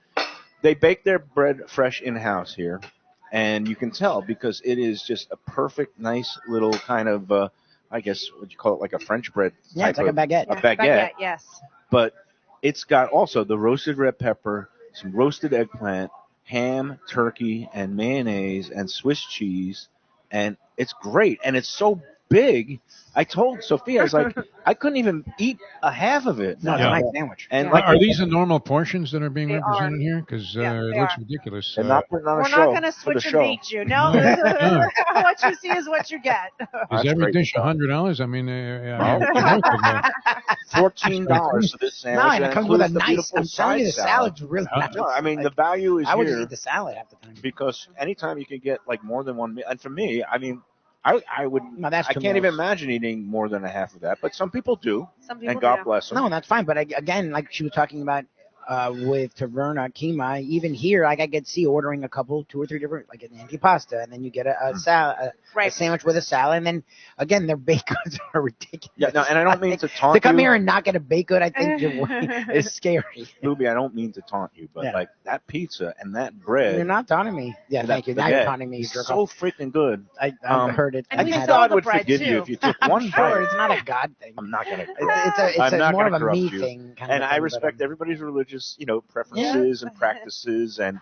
They bake their bread fresh in house here, and you can tell because it is just a perfect, nice little kind of, I guess, what you call it, like a French bread. Yeah, it's like a type baguette. of- a baguette. Yes. But it's got also the roasted red pepper, some roasted eggplant, ham, turkey, and mayonnaise, and Swiss cheese, and it's great. And it's so big. I told Sophia, I was like, I couldn't even eat a half of it. No, it's Yeah. a nice sandwich. And Yeah. like, Are these the normal portions that are being They represented are. here? Because Yeah, it they looks are. ridiculous. they're not putting on We're a show not going to for the switch and show. beat you. No, Yeah. what you see is what you get. Is That's every great dish stuff. $100? I mean, $14 for this sandwich. No, and it comes with a includes the nice. beautiful I'm telling you, the side salad's really Yeah. nice. No, I mean the Like, value is I would here just eat the salad half the time. because anytime you can get like more than one meal, and for me, I mean, I would. No, that's I too can't much. even imagine eating more than a half of that, but some people do, Some people and God do. bless them. No, that's fine. But again, like she was talking about with Taverna, Kyma, even here, like I could see ordering a couple, 2 or 3 different, like an antipasta, and then you get a salad, a Right. sandwich with a salad, and then again, their baked goods are ridiculous. Yeah, no, and I don't mean to taunt to come you, here and not get a baked good, I think is scary. Lubie. I don't mean to taunt you, but Yeah. like that pizza and that bread. You're not taunting me. Yeah, and thank that you. Now you're baguette taunting me. You is jerk so off. freaking good. I've Um, heard it. And I we think sell God the would bread, forgive you too. if you took I'm one sure bite. it's not a God thing. I'm not gonna. It's I'm not more of gonna a me corrupt you. thing. Kind And of I thing, respect but, everybody's religious, preferences and practices, and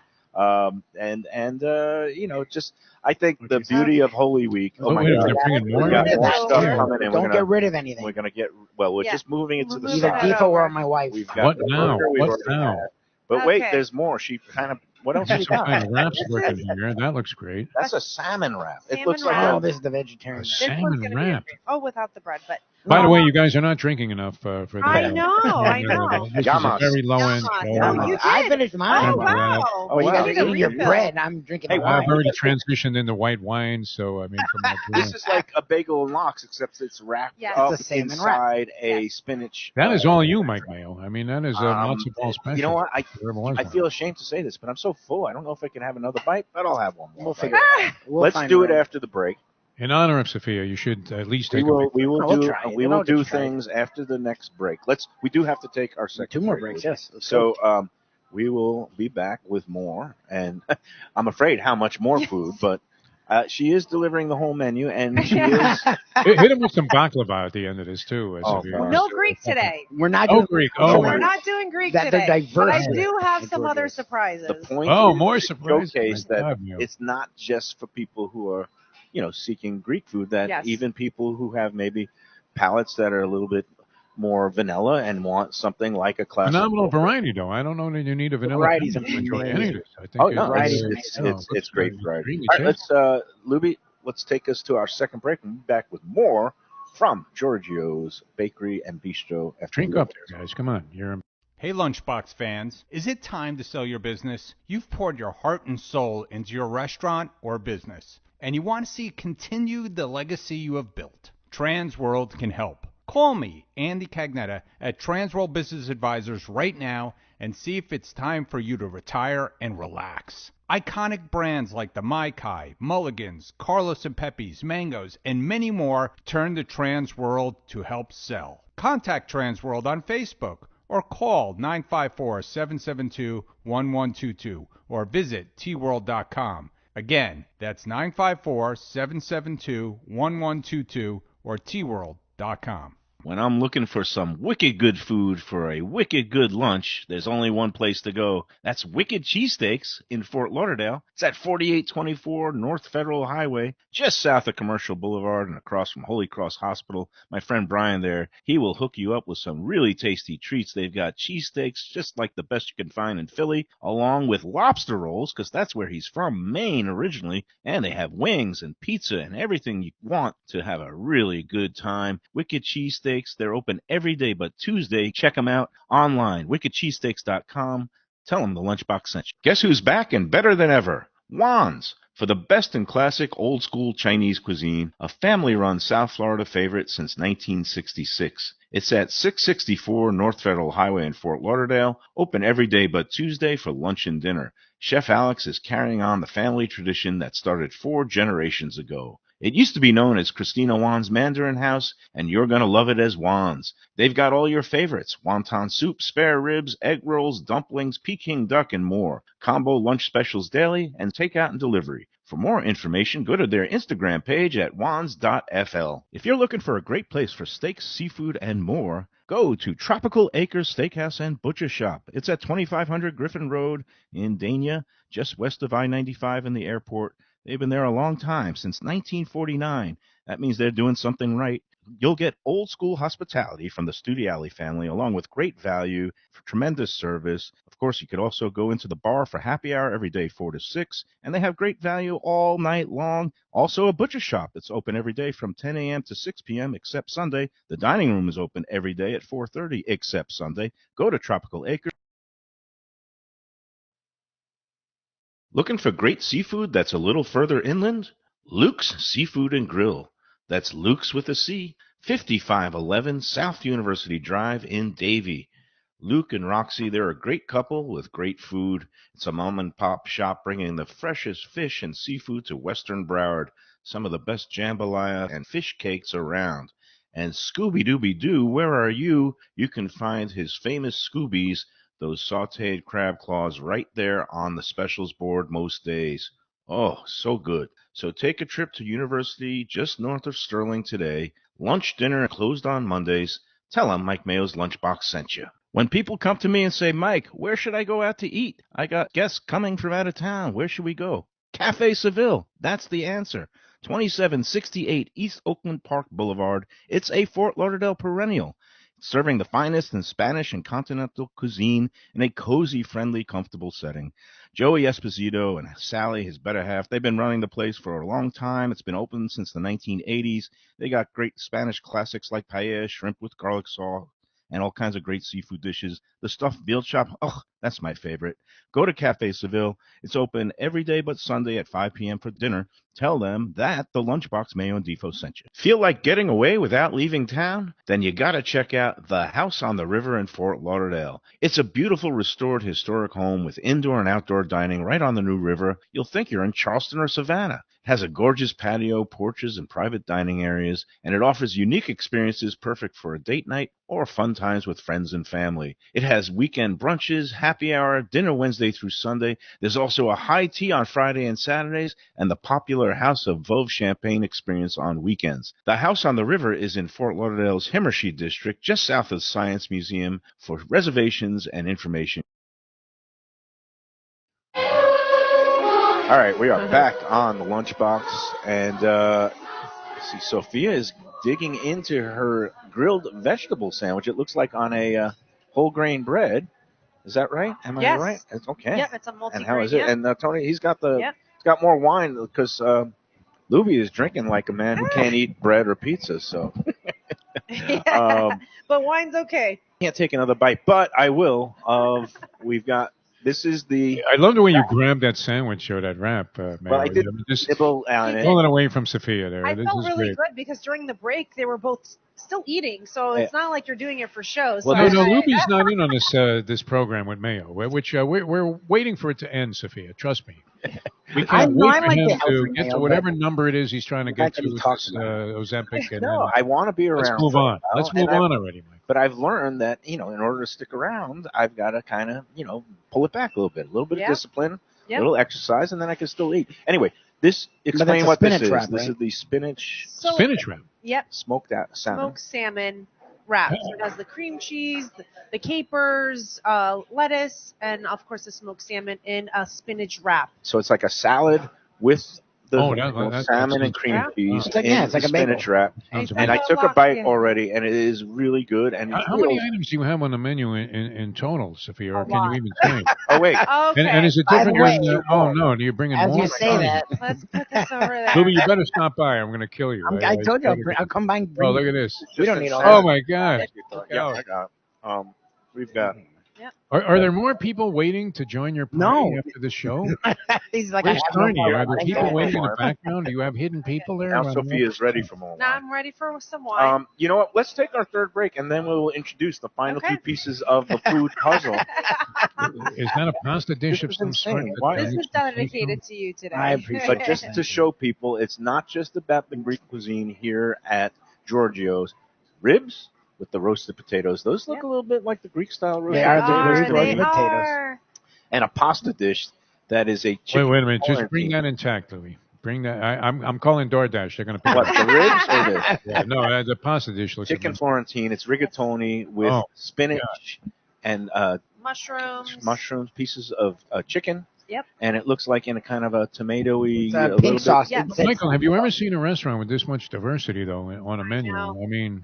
just I think the beauty of Holy Week. Oh my wait, God, they're bringing more? we got more That's stuff fair. coming in. Don't get rid of anything. We're gonna get we're Yeah. just moving it to the We're moving Either side. it Deepo over. or my wife. We've got What the now? burger we've What's already now? had. But wait, Okay. there's more. She kind of What else do you Some got? kind of wraps looking here. That looks great. That's a salmon wrap. It Salmon looks like wrap. Oh, this is the vegetarian. A This salmon one's going to be wrap. great. Oh, without the bread, but By the way, you guys are not drinking enough for the. I know. This Yamas. is a very low end Yamas. show. Oh, you I did? finished mine. Oh, wow. Oh, Well, you wow. guys are You need a eating your refill. bread, and I'm drinking Hey, the well, I've wine. already transitioned into white wine, so I mean, from my This is like a bagel and lox, except it's wrapped Yes. up It's a salmon wrap. inside a spinach. that is all you, Mike Mayo. I mean, that is a matzo ball special. You know what? Whatever was I one. feel ashamed to say this, but I'm so full. I don't know if I can have another bite, but I'll have one more. We'll bite. figure it out. We'll Let's find do it out. after the break. In honor of Sophia, you should at least We take a will. big We will Oh, we'll do. try it. We And will I'll do just try it. things after the next break. We do have to take our second. 2 more break. breaks, yes. Let's So go. we will be back with more, and I'm afraid how much more food, but she is delivering the whole menu, and she is. Hit him with some baklava at the end of this too. Oh, Sophia. boy. No Greek today. We're not Oh, doing Greek. Oh, Oh, We're Greek. not doing Greek That they're today. But I diverse. do have The some other Georgios. surprises. The point Oh, is more to surprises. showcase My that God, Mayo. it's not just for people who are, seeking Greek food. That Yes. even people who have maybe palates that are a little bit more vanilla and want something like a classic. Phenomenal variety, though. I don't know that you need a vanilla variety's to enjoy amazing. any of this. I think Oh no, Variety's it's great variety. Extremely All right, tasty. Lubie, let's take us to our second break and be back with more from Giorgio's Bakery and Bistro. After Drink we- up there, guys. Come on. You're Hey Lunchbox fans, is it time to sell your business? You've poured your heart and soul into your restaurant or business, and you want to see continue the legacy you have built. Transworld can help. Call me, Andy Cagnetta, at Transworld Business Advisors right now and see if it's time for you to retire and relax. Iconic brands like the Mai Kai, Mulligans, Carlos and Pepe's, Mangoes, and many more turn to Transworld to help sell. Contact Transworld on Facebook or call 954-772-1122 or visit tworld.com. Again, that's 954-772-1122 or tworld.com. When I'm looking for some wicked good food for a wicked good lunch, there's only one place to go. That's Wicked Cheesesteaks in Fort Lauderdale. It's at 4824 North Federal Highway, just south of Commercial Boulevard and across from Holy Cross Hospital. My friend Brian there, he will hook you up with some really tasty treats. They've got cheesesteaks just like the best you can find in Philly, along with lobster rolls, because that's where he's from, Maine originally. And they have wings and pizza and everything you want to have a really good time. Wicked Cheesesteaks. They're open every day but Tuesday. Check them out online, wickedcheesesteaks.com. Tell them the Lunchbox sent you. Guess who's back and better than ever? Juan's. For the best in classic old school Chinese cuisine, a family-run South Florida favorite since 1966. It's at 664 North Federal Highway in Fort Lauderdale, open every day but Tuesday for lunch and dinner. Chef Alex is carrying on the family tradition that started 4 generations ago. It used to be known as Christina Juan's Mandarin House, and you're going to love it as Juan's. They've got all your favorites: wonton soup, spare ribs, egg rolls, dumplings, Peking duck, and more. Combo lunch specials daily and takeout and delivery. For more information, go to their Instagram page at wans.fl. If you're looking for a great place for steaks, seafood, and more, go to Tropical Acres Steakhouse and Butcher Shop. It's at 2500 Griffin Road in Dania, just west of I-95 and the airport. They've been there a long time, since 1949. That means they're doing something right. You'll get old school hospitality from the Studiali family, along with great value for tremendous service. Of course, you could also go into the bar for happy hour every day, 4 to 6, and they have great value all night long. Also, a butcher shop that's open every day from 10 a.m. to 6 p.m. except Sunday. The dining room is open every day at 4:30 except Sunday. Go to Tropical Acres. Looking for great seafood that's a little further inland? Luke's Seafood and Grill. That's Luke's with a C, 5511 South University Drive in Davie. Luke and Roxy, they're a great couple with great food. It's a mom-and-pop shop bringing the freshest fish and seafood to Western Broward. Some of the best jambalaya and fish cakes around. And Scooby-Dooby-Doo, where are you? You can find his famous Scoobies, those sautéed crab claws, right there on the specials board most days. Oh, so good. So take a trip to University just north of Sterling today. Lunch, dinner, closed on Mondays. Tell them Mike Mayo's Lunchbox sent you. When people come to me and say, Mike, where should I go out to eat? I got guests coming from out of town. Where should we go? Cafe Seville. That's the answer. 2768 East Oakland Park Boulevard. It's a Fort Lauderdale perennial. serving the finest in Spanish and continental cuisine in a cozy, friendly, comfortable setting. Joey Esposito and Sally, his better half, they've been running the place for a long time. It's been open since the 1980s. They got great Spanish classics like paella, shrimp with garlic sauce, and all kinds of great seafood dishes. The stuffed veal chop, oh, that's my favorite. Go to Cafe Seville. It's open every day but Sunday at 5 p.m. for dinner. Tell them that the Lunchbox Mayo and Defo sent you. Feel like getting away without leaving town? Then you gotta check out the House on the River in Fort Lauderdale. It's a beautiful restored historic home with indoor and outdoor dining right on the new river. You'll think you're in Charleston or Savannah. It has a gorgeous patio, porches, and private dining areas, and it offers unique experiences perfect for a date night or fun times with friends and family. It has weekend brunches, happy hour, dinner Wednesday through Sunday. There's also a high tea on Friday and Saturdays, and the popular House of Veuve Champagne experience on weekends. The House on the River is in Fort Lauderdale's Himmershey district, just south of the Science Museum. For reservations and information. All right, we are back on the Lunchbox, and see, Sophia is digging into her grilled vegetable sandwich. It looks like on a whole grain bread. Is that right? Am I Yes. right? It's okay. Yep, it's a multi-grain. And how is it? Yep. And Tony, he's got Yep. he's got more wine because Lubie is drinking like a man who can't eat bread or pizza. So But wine's okay. can't take another bite, but I will. We've got. This is the. I love the way you grabbed that sandwich or that wrap, Mayo. Well, I did just nibble on it. pulling away from Sophia there. I This felt is really great. good because during the break they were both still eating, so it's not like you're doing it for show. So Well, No, this- Lubie's not in on this program with Mayo, which we're waiting for it to end, Sophia. Trust me. We can't No, wait I for like him the to healthy get Mayo, to whatever number it is he's trying to the get fact that to he with talks this, about Ozempic. And No, I want to be around. let's move for a on. while, Let's and move I've- on already, Mike. But I've learned that, in order to stick around, I've got to kind of, pull it back a little bit of Yeah. discipline, Yep. a little exercise, and then I can still eat. Anyway, explain that's a what this spinach is. wrap, This right? is the spinach So, Spinach wrap. Yep, smoked out salmon. smoked salmon wrap. So it has the cream cheese, the capers, lettuce, and of course the smoked salmon in a spinach wrap. So it's like a salad with the That salmon and sounds cream great. cheese It's like- in yeah, it's like the a bagel. spinach wrap. Sounds And I like a took a lock, bite yeah. already, and it is really good. And How many items do you have on the menu in total, Sophia? Or A can you lot. even say? Oh wait, Okay, And is it By the different? way, Oh no, do you bring in As more? you say that, let's put this over there. Lubie, you better stop by. I'm going to kill you. I told you I'll come by and bring Oh, look at this. We don't need all Oh that. my God. yeah, out. I got it. We've got. Are there more people waiting to join your party No. after the show? He's like, Where's I have Tony? no Are there problem. people Thank you. waiting in the background? Do you have hidden people there? Now I don't know. Sophia's ready for more. Now wine. I'm ready for some wine. You know what? Let's take our third break, and then we will introduce the final Okay. two pieces of the food puzzle. Is that a pasta dish of This is some sort? insane. Why- This is dedicated to you today. I appreciate But just to show people, it's not just about the Greek cuisine here at Giorgio's. Ribs with the roasted potatoes. Those look Yep. a little bit like the Greek style roasted They are the potatoes. Greek to roasted me. potatoes. And a pasta dish that is a chicken. Wait a minute. Just Florentine. bring that intact, Louis. Bring that. I'm calling DoorDash. They're going to pick What, it the up. ribs or this? Yeah, no, the pasta dish looks Chicken amazing. Florentine. It's rigatoni with Oh, spinach and Mushrooms. pieces of chicken. Yep. And it looks like in a kind of a tomatoey, It's a a little pink bit. sauce. Yeah. It's- Michael, have you ever seen a restaurant with this much diversity, though, on a menu? know. I mean,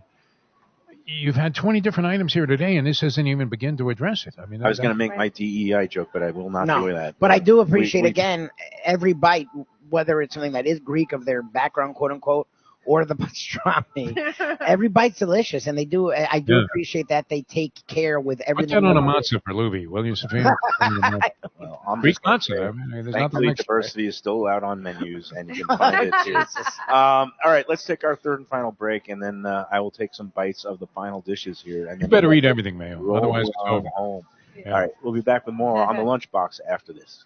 you've had 20 different items here today, and this doesn't even begin to address it. I mean, I was going to that- make my DEI joke, but I will not No, do that. But I do appreciate, we- again, every bite, whether it's something that is Greek of their background, quote unquote, or the pastrami. Every bite's delicious, and I do Yeah. appreciate that they take care with Put everything. that on a they do. matzah for Lubie, will you, Sophia? Well, I'm Greek just gonna matzah. say, I mean, there's nothing thankfully, like diversity is still out on menus, and you can find it here. All right, let's take our third and final break, and then I will take some bites of the final dishes here. And You then better we'll eat everything, Mayo. roll Otherwise, it's on over. home. Yeah. All right, we'll be back with more on the Lunchbox after this.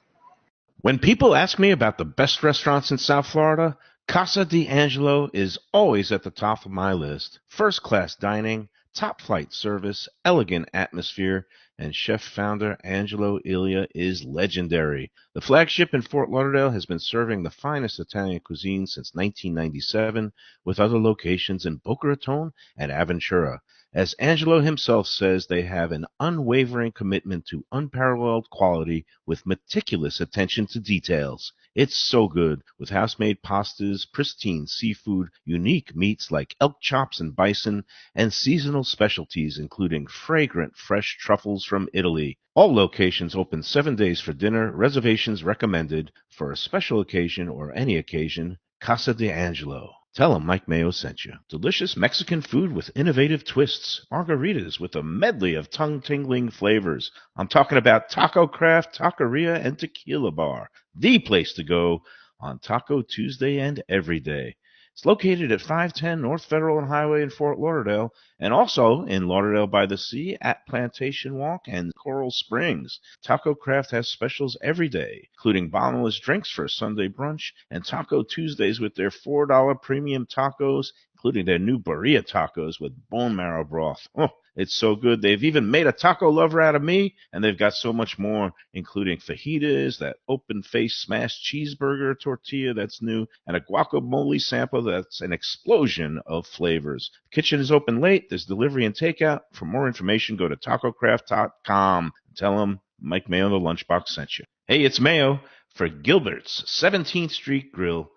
When people ask me about the best restaurants in South Florida, Casa D'Angelo is always at the top of my list. First-class dining, top-flight service, elegant atmosphere, and chef-founder Angelo Ilia is legendary. The flagship in Fort Lauderdale has been serving the finest Italian cuisine since 1997, with other locations in Boca Raton and Aventura. As Angelo himself says, they have an unwavering commitment to unparalleled quality with meticulous attention to details. It's so good with house-made pastas, pristine seafood, unique meats like elk chops and bison, and seasonal specialties including fragrant fresh truffles from Italy. All locations open 7 days for dinner. Reservations recommended for a special occasion or any occasion. Casa de Angelo. Tell 'em Mike Mayo sent you. Delicious Mexican food with innovative twists. Margaritas with a medley of tongue-tingling flavors. I'm talking about Taco Craft, Taqueria, and Tequila Bar. The place to go on Taco Tuesday and every day. It's located at 510 North Federal and Highway in Fort Lauderdale, and also in Lauderdale by the Sea at Plantation Walk and Coral Springs. Taco Craft has specials every day, including bottomless drinks for a Sunday brunch, and Taco Tuesdays with their $4 premium tacos, including their new burrilla tacos with bone marrow broth. Oh, it's so good. They've even made a taco lover out of me, and they've got so much more, including fajitas, that open-faced smashed cheeseburger tortilla that's new, and a guacamole sample that's an explosion of flavors. The kitchen is open late. There's delivery and takeout. For more information, go to tacocraft.com. Tell them Mike Mayo, the Lunchbox, sent you. Hey, it's Mayo for Gilbert's 17th Street Grill.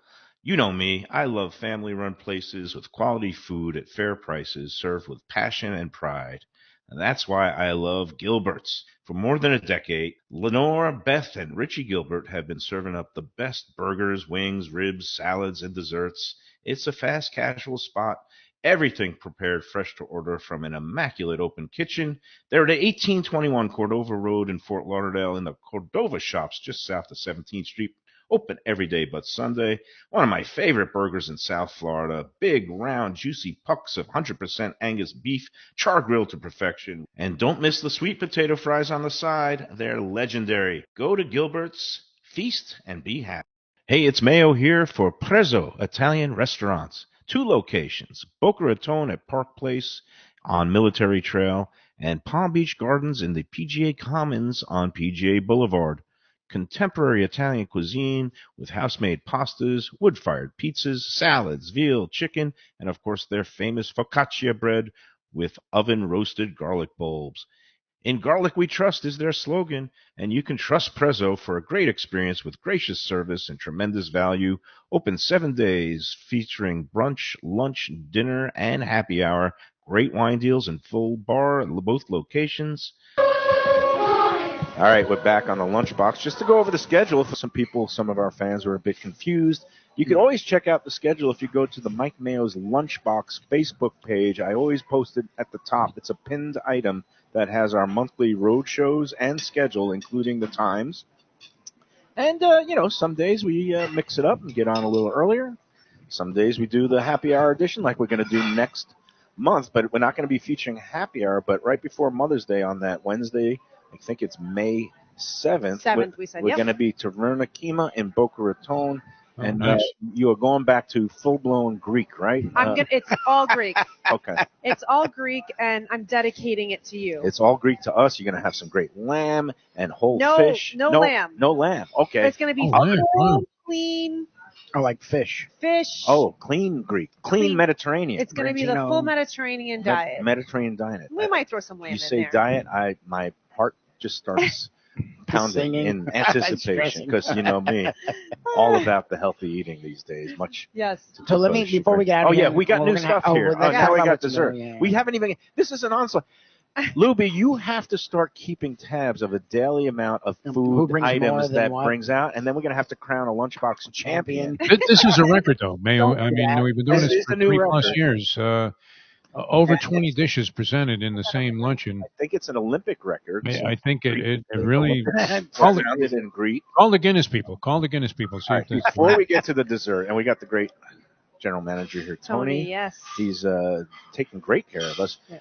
You know me, I love family-run places with quality food at fair prices served with passion and pride. And that's why I love Gilbert's. For more than a decade, Lenore, Beth, and Richie Gilbert have been serving up the best burgers, wings, ribs, salads, and desserts. It's a fast casual spot. Everything prepared fresh to order from an immaculate open kitchen. They're at 1821 Cordova Road in Fort Lauderdale in the Cordova Shops just south of 17th Street. Open every day but Sunday. One of my favorite burgers in South Florida. Big, round, juicy pucks of 100% Angus beef, char grilled to perfection. And don't miss the sweet potato fries on the side. They're legendary. Go to Gilbert's, feast, and be happy. Hey, it's Mayo here for Prezzo Italian Restaurants. 2 locations, Boca Raton at Park Place on Military Trail and Palm Beach Gardens in the PGA Commons on PGA Boulevard. Contemporary Italian cuisine with house-made pastas, wood-fired pizzas, salads, veal, chicken, and of course their famous focaccia bread with oven-roasted garlic bulbs. In Garlic We Trust is their slogan, and you can trust Prezzo for a great experience with gracious service and tremendous value. Open 7 days featuring brunch, lunch, dinner, and happy hour. Great wine deals and full bar at both locations. All right, we're back on the Lunchbox. Just to go over the schedule for some people, some of our fans were a bit confused. You can always check out the schedule if you go to the Mike Mayo's Lunchbox Facebook page. I always post it at the top. It's a pinned item that has our monthly road shows and schedule, including the times. And, some days we mix it up and get on a little earlier. Some days we do the happy hour edition like we're going to do next month, but we're not going to be featuring happy hour. But right before Mother's Day on that Wednesday, I think it's May 7th. We said, we're going to be Taverna Kyma in Boca Raton. Oh, And nice. you are going back to full-blown Greek, right? It's all Greek. Okay. It's all Greek, and I'm dedicating it to you. It's all Greek to us. You're going to have some great lamb and whole fish. No lamb. No lamb. Okay. It's going to be lamb, wow. clean I like fish. fish. Oh, clean Greek. Clean Mediterranean. It's going to be the Regino. full Mediterranean diet. Mediterranean diet. We might throw some lamb You in say there. diet, my heart just starts pounding Singing. in anticipation because you know me, all about the healthy eating these days. Much. Yes. So let me, before we get out Oh of yeah, here, we got we're new gonna stuff have- here. we're gonna Now we have got to dessert. know, yeah. We haven't even. This is an onslaught. Lubie, you have to start keeping tabs of a daily amount of Who food brings more items than that what? brings out, and then we're going to have to crown a Lunchbox champion. This is a record, though, Mayo. I mean, that. we've been doing This this is for a new 3+ record. years. Over 20 dishes presented in the same luncheon. I think it's an Olympic record. I think it really Call it in Greek. call the Guinness people. Call the Guinness people. See All if right, this. before we get to the dessert, and we got the great general manager here, Tony. Yes. He's taking great care of us. Yeah.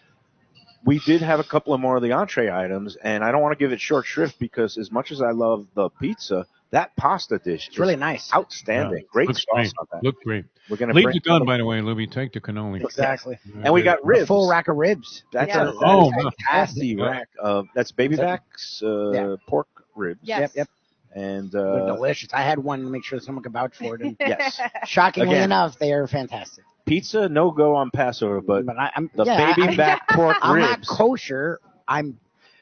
We did have a couple of more of the entree items, and I don't want to give it short shrift because as much as I love the pizza, that pasta dish It's really nice. outstanding. Great Looks sauce great. on that. Look great. We're gonna Leave bring the gun, by the way, Lubie. Take the cannoli. Exactly. and we got A ribs. full rack of ribs. That's Yeah. a Oh, that's no. a fantastic rack of that's baby backs, Yeah. pork ribs. Yes. Yep. And They're delicious. I had one to make sure someone could vouch for it. And yes, shockingly Again. enough, they are fantastic. pizza no go on Passover, but I'm the yeah, baby I'm, back pork I'm not ribs. kosher. I'm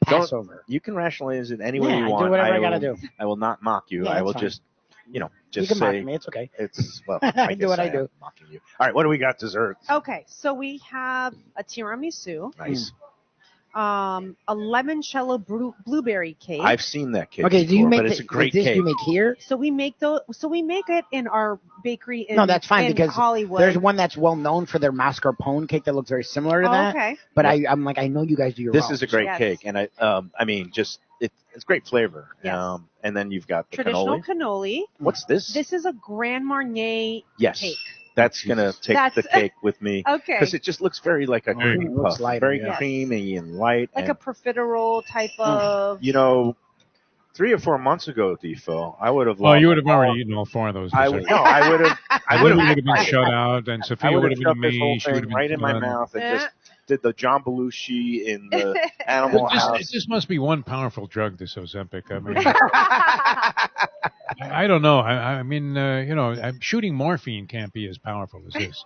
Don't- Passover. You can rationalize it any way Yeah, you I want. do whatever I will, gotta do. I will not mock you. Yeah, I that's will fine. just just you can mock say me. It's okay. it's, well, I do guess what I am do. mocking you. All right, what do we got? Desserts. Okay, so we have a tiramisu, Nice. a limoncello blueberry cake. I've seen that cake Okay, before, do you make but it's a great this cake. you make here? So we make it in our bakery in, No, that's fine in because Hollywood. there's one that's well known for their mascarpone cake that looks very similar to that. Okay. But Yeah. I'm like, I know you guys do your This own. is a great Yes. cake, and it's great flavor. Yes. And then you've got the Traditional cannoli. cannoli. What's this? This is a Grand Marnier Yes. cake. That's gonna take the cake with me Okay. because it just looks very like a There you cream go. puff, Looks lighter, very yes. creamy and light. Like and, a profiterole type of. 3 or 4 months ago, Defo, I would have. Well, you would have already eaten all 4 of those. I would have. I would have been shut out, and Sophia would have been shoved this whole me. She would thing have been right in my mouth and just did the John Belushi in the Animal House. This must be one powerful drug, this Ozempic. I mean, I don't know. I mean, shooting morphine can't be as powerful as this.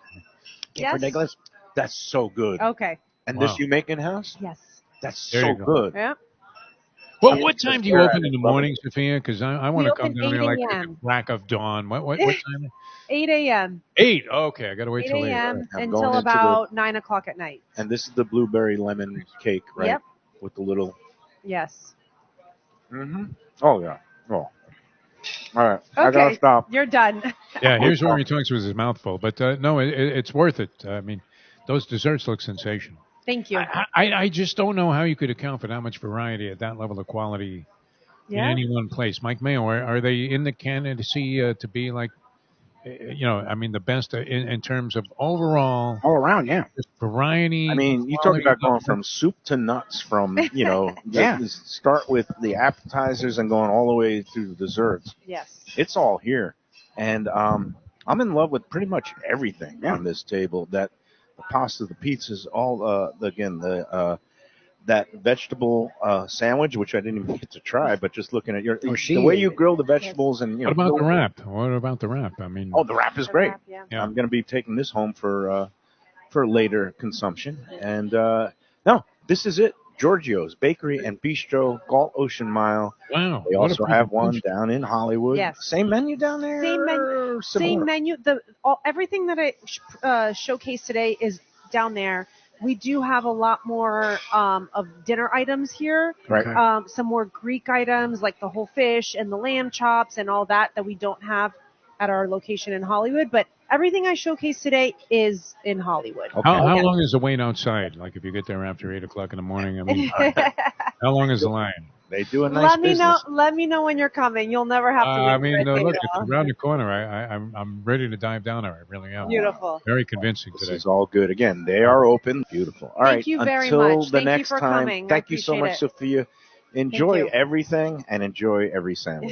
Yes. Ridiculous. That's so good. Okay. And Wow. this you make in house? Yes. That's There so you go. good. Yeah. Well, what time do you Sure, open in the love it. morning, Sophia? Because I want We to come open down here 8 like at the a.m. crack of dawn. What time? 8 a.m. 8. Okay, I got to wait 8 till 8. a.m. I'm going until into about 9 o'clock at night. And this is the blueberry lemon cake, right? Yep. With the little. Yes. Mm-hmm. Oh yeah. Oh. All right. I gotta Okay. stop. You're done. Yeah, here's where he talks with his mouth full. But no, it's worth it. I mean, those desserts look sensational. Thank you. I just don't know how you could account for that much variety at that level of quality in Yeah. any one place. Mike Mayo, are they in the candidacy to be like, I mean, the best in terms of overall All around, yeah. just variety? I mean, you talk quality about going of- from soup to nuts, from Yeah. start with the appetizers and going all the way through the desserts. Yes. It's all here, and I'm in love with pretty much everything Yeah. on this table. That the pasta, the pizzas, all that vegetable sandwich, which I didn't even get to try, but just looking at the way you grill the vegetables and What about the wrap? What about the wrap? I mean, Oh, the wrap is great. Yeah. Yeah. I'm going to be taking this home for later consumption. And no, this is it. Giorgio's Bakery and Bistro, Galt Ocean Mile. wow. They what a also have one presentation. down in Hollywood. Yes. Same menu down there. Same menu. Same menu. Everything that I showcased today is down there. We do have a lot more of dinner items here. Right. Some more Greek items like the whole fish and the lamb chops and all that we don't have at our location in Hollywood. But everything I showcased today is in Hollywood. Okay. How long is the wait outside? Like if you get there after 8 o'clock in the morning, I mean, how long is the line? They do a nice business. Let me know when you're coming. You'll never have to wait. I mean, for a look, table. it's around the corner. I'm ready to dive down there. I really am. Beautiful. Very convincing This today. is all good. Again, they are open. Beautiful. All right. Thank you very Until much. the Thank you next for time. coming. I Thank you so appreciate much, it. Sophia. Enjoy you. everything and enjoy every sandwich.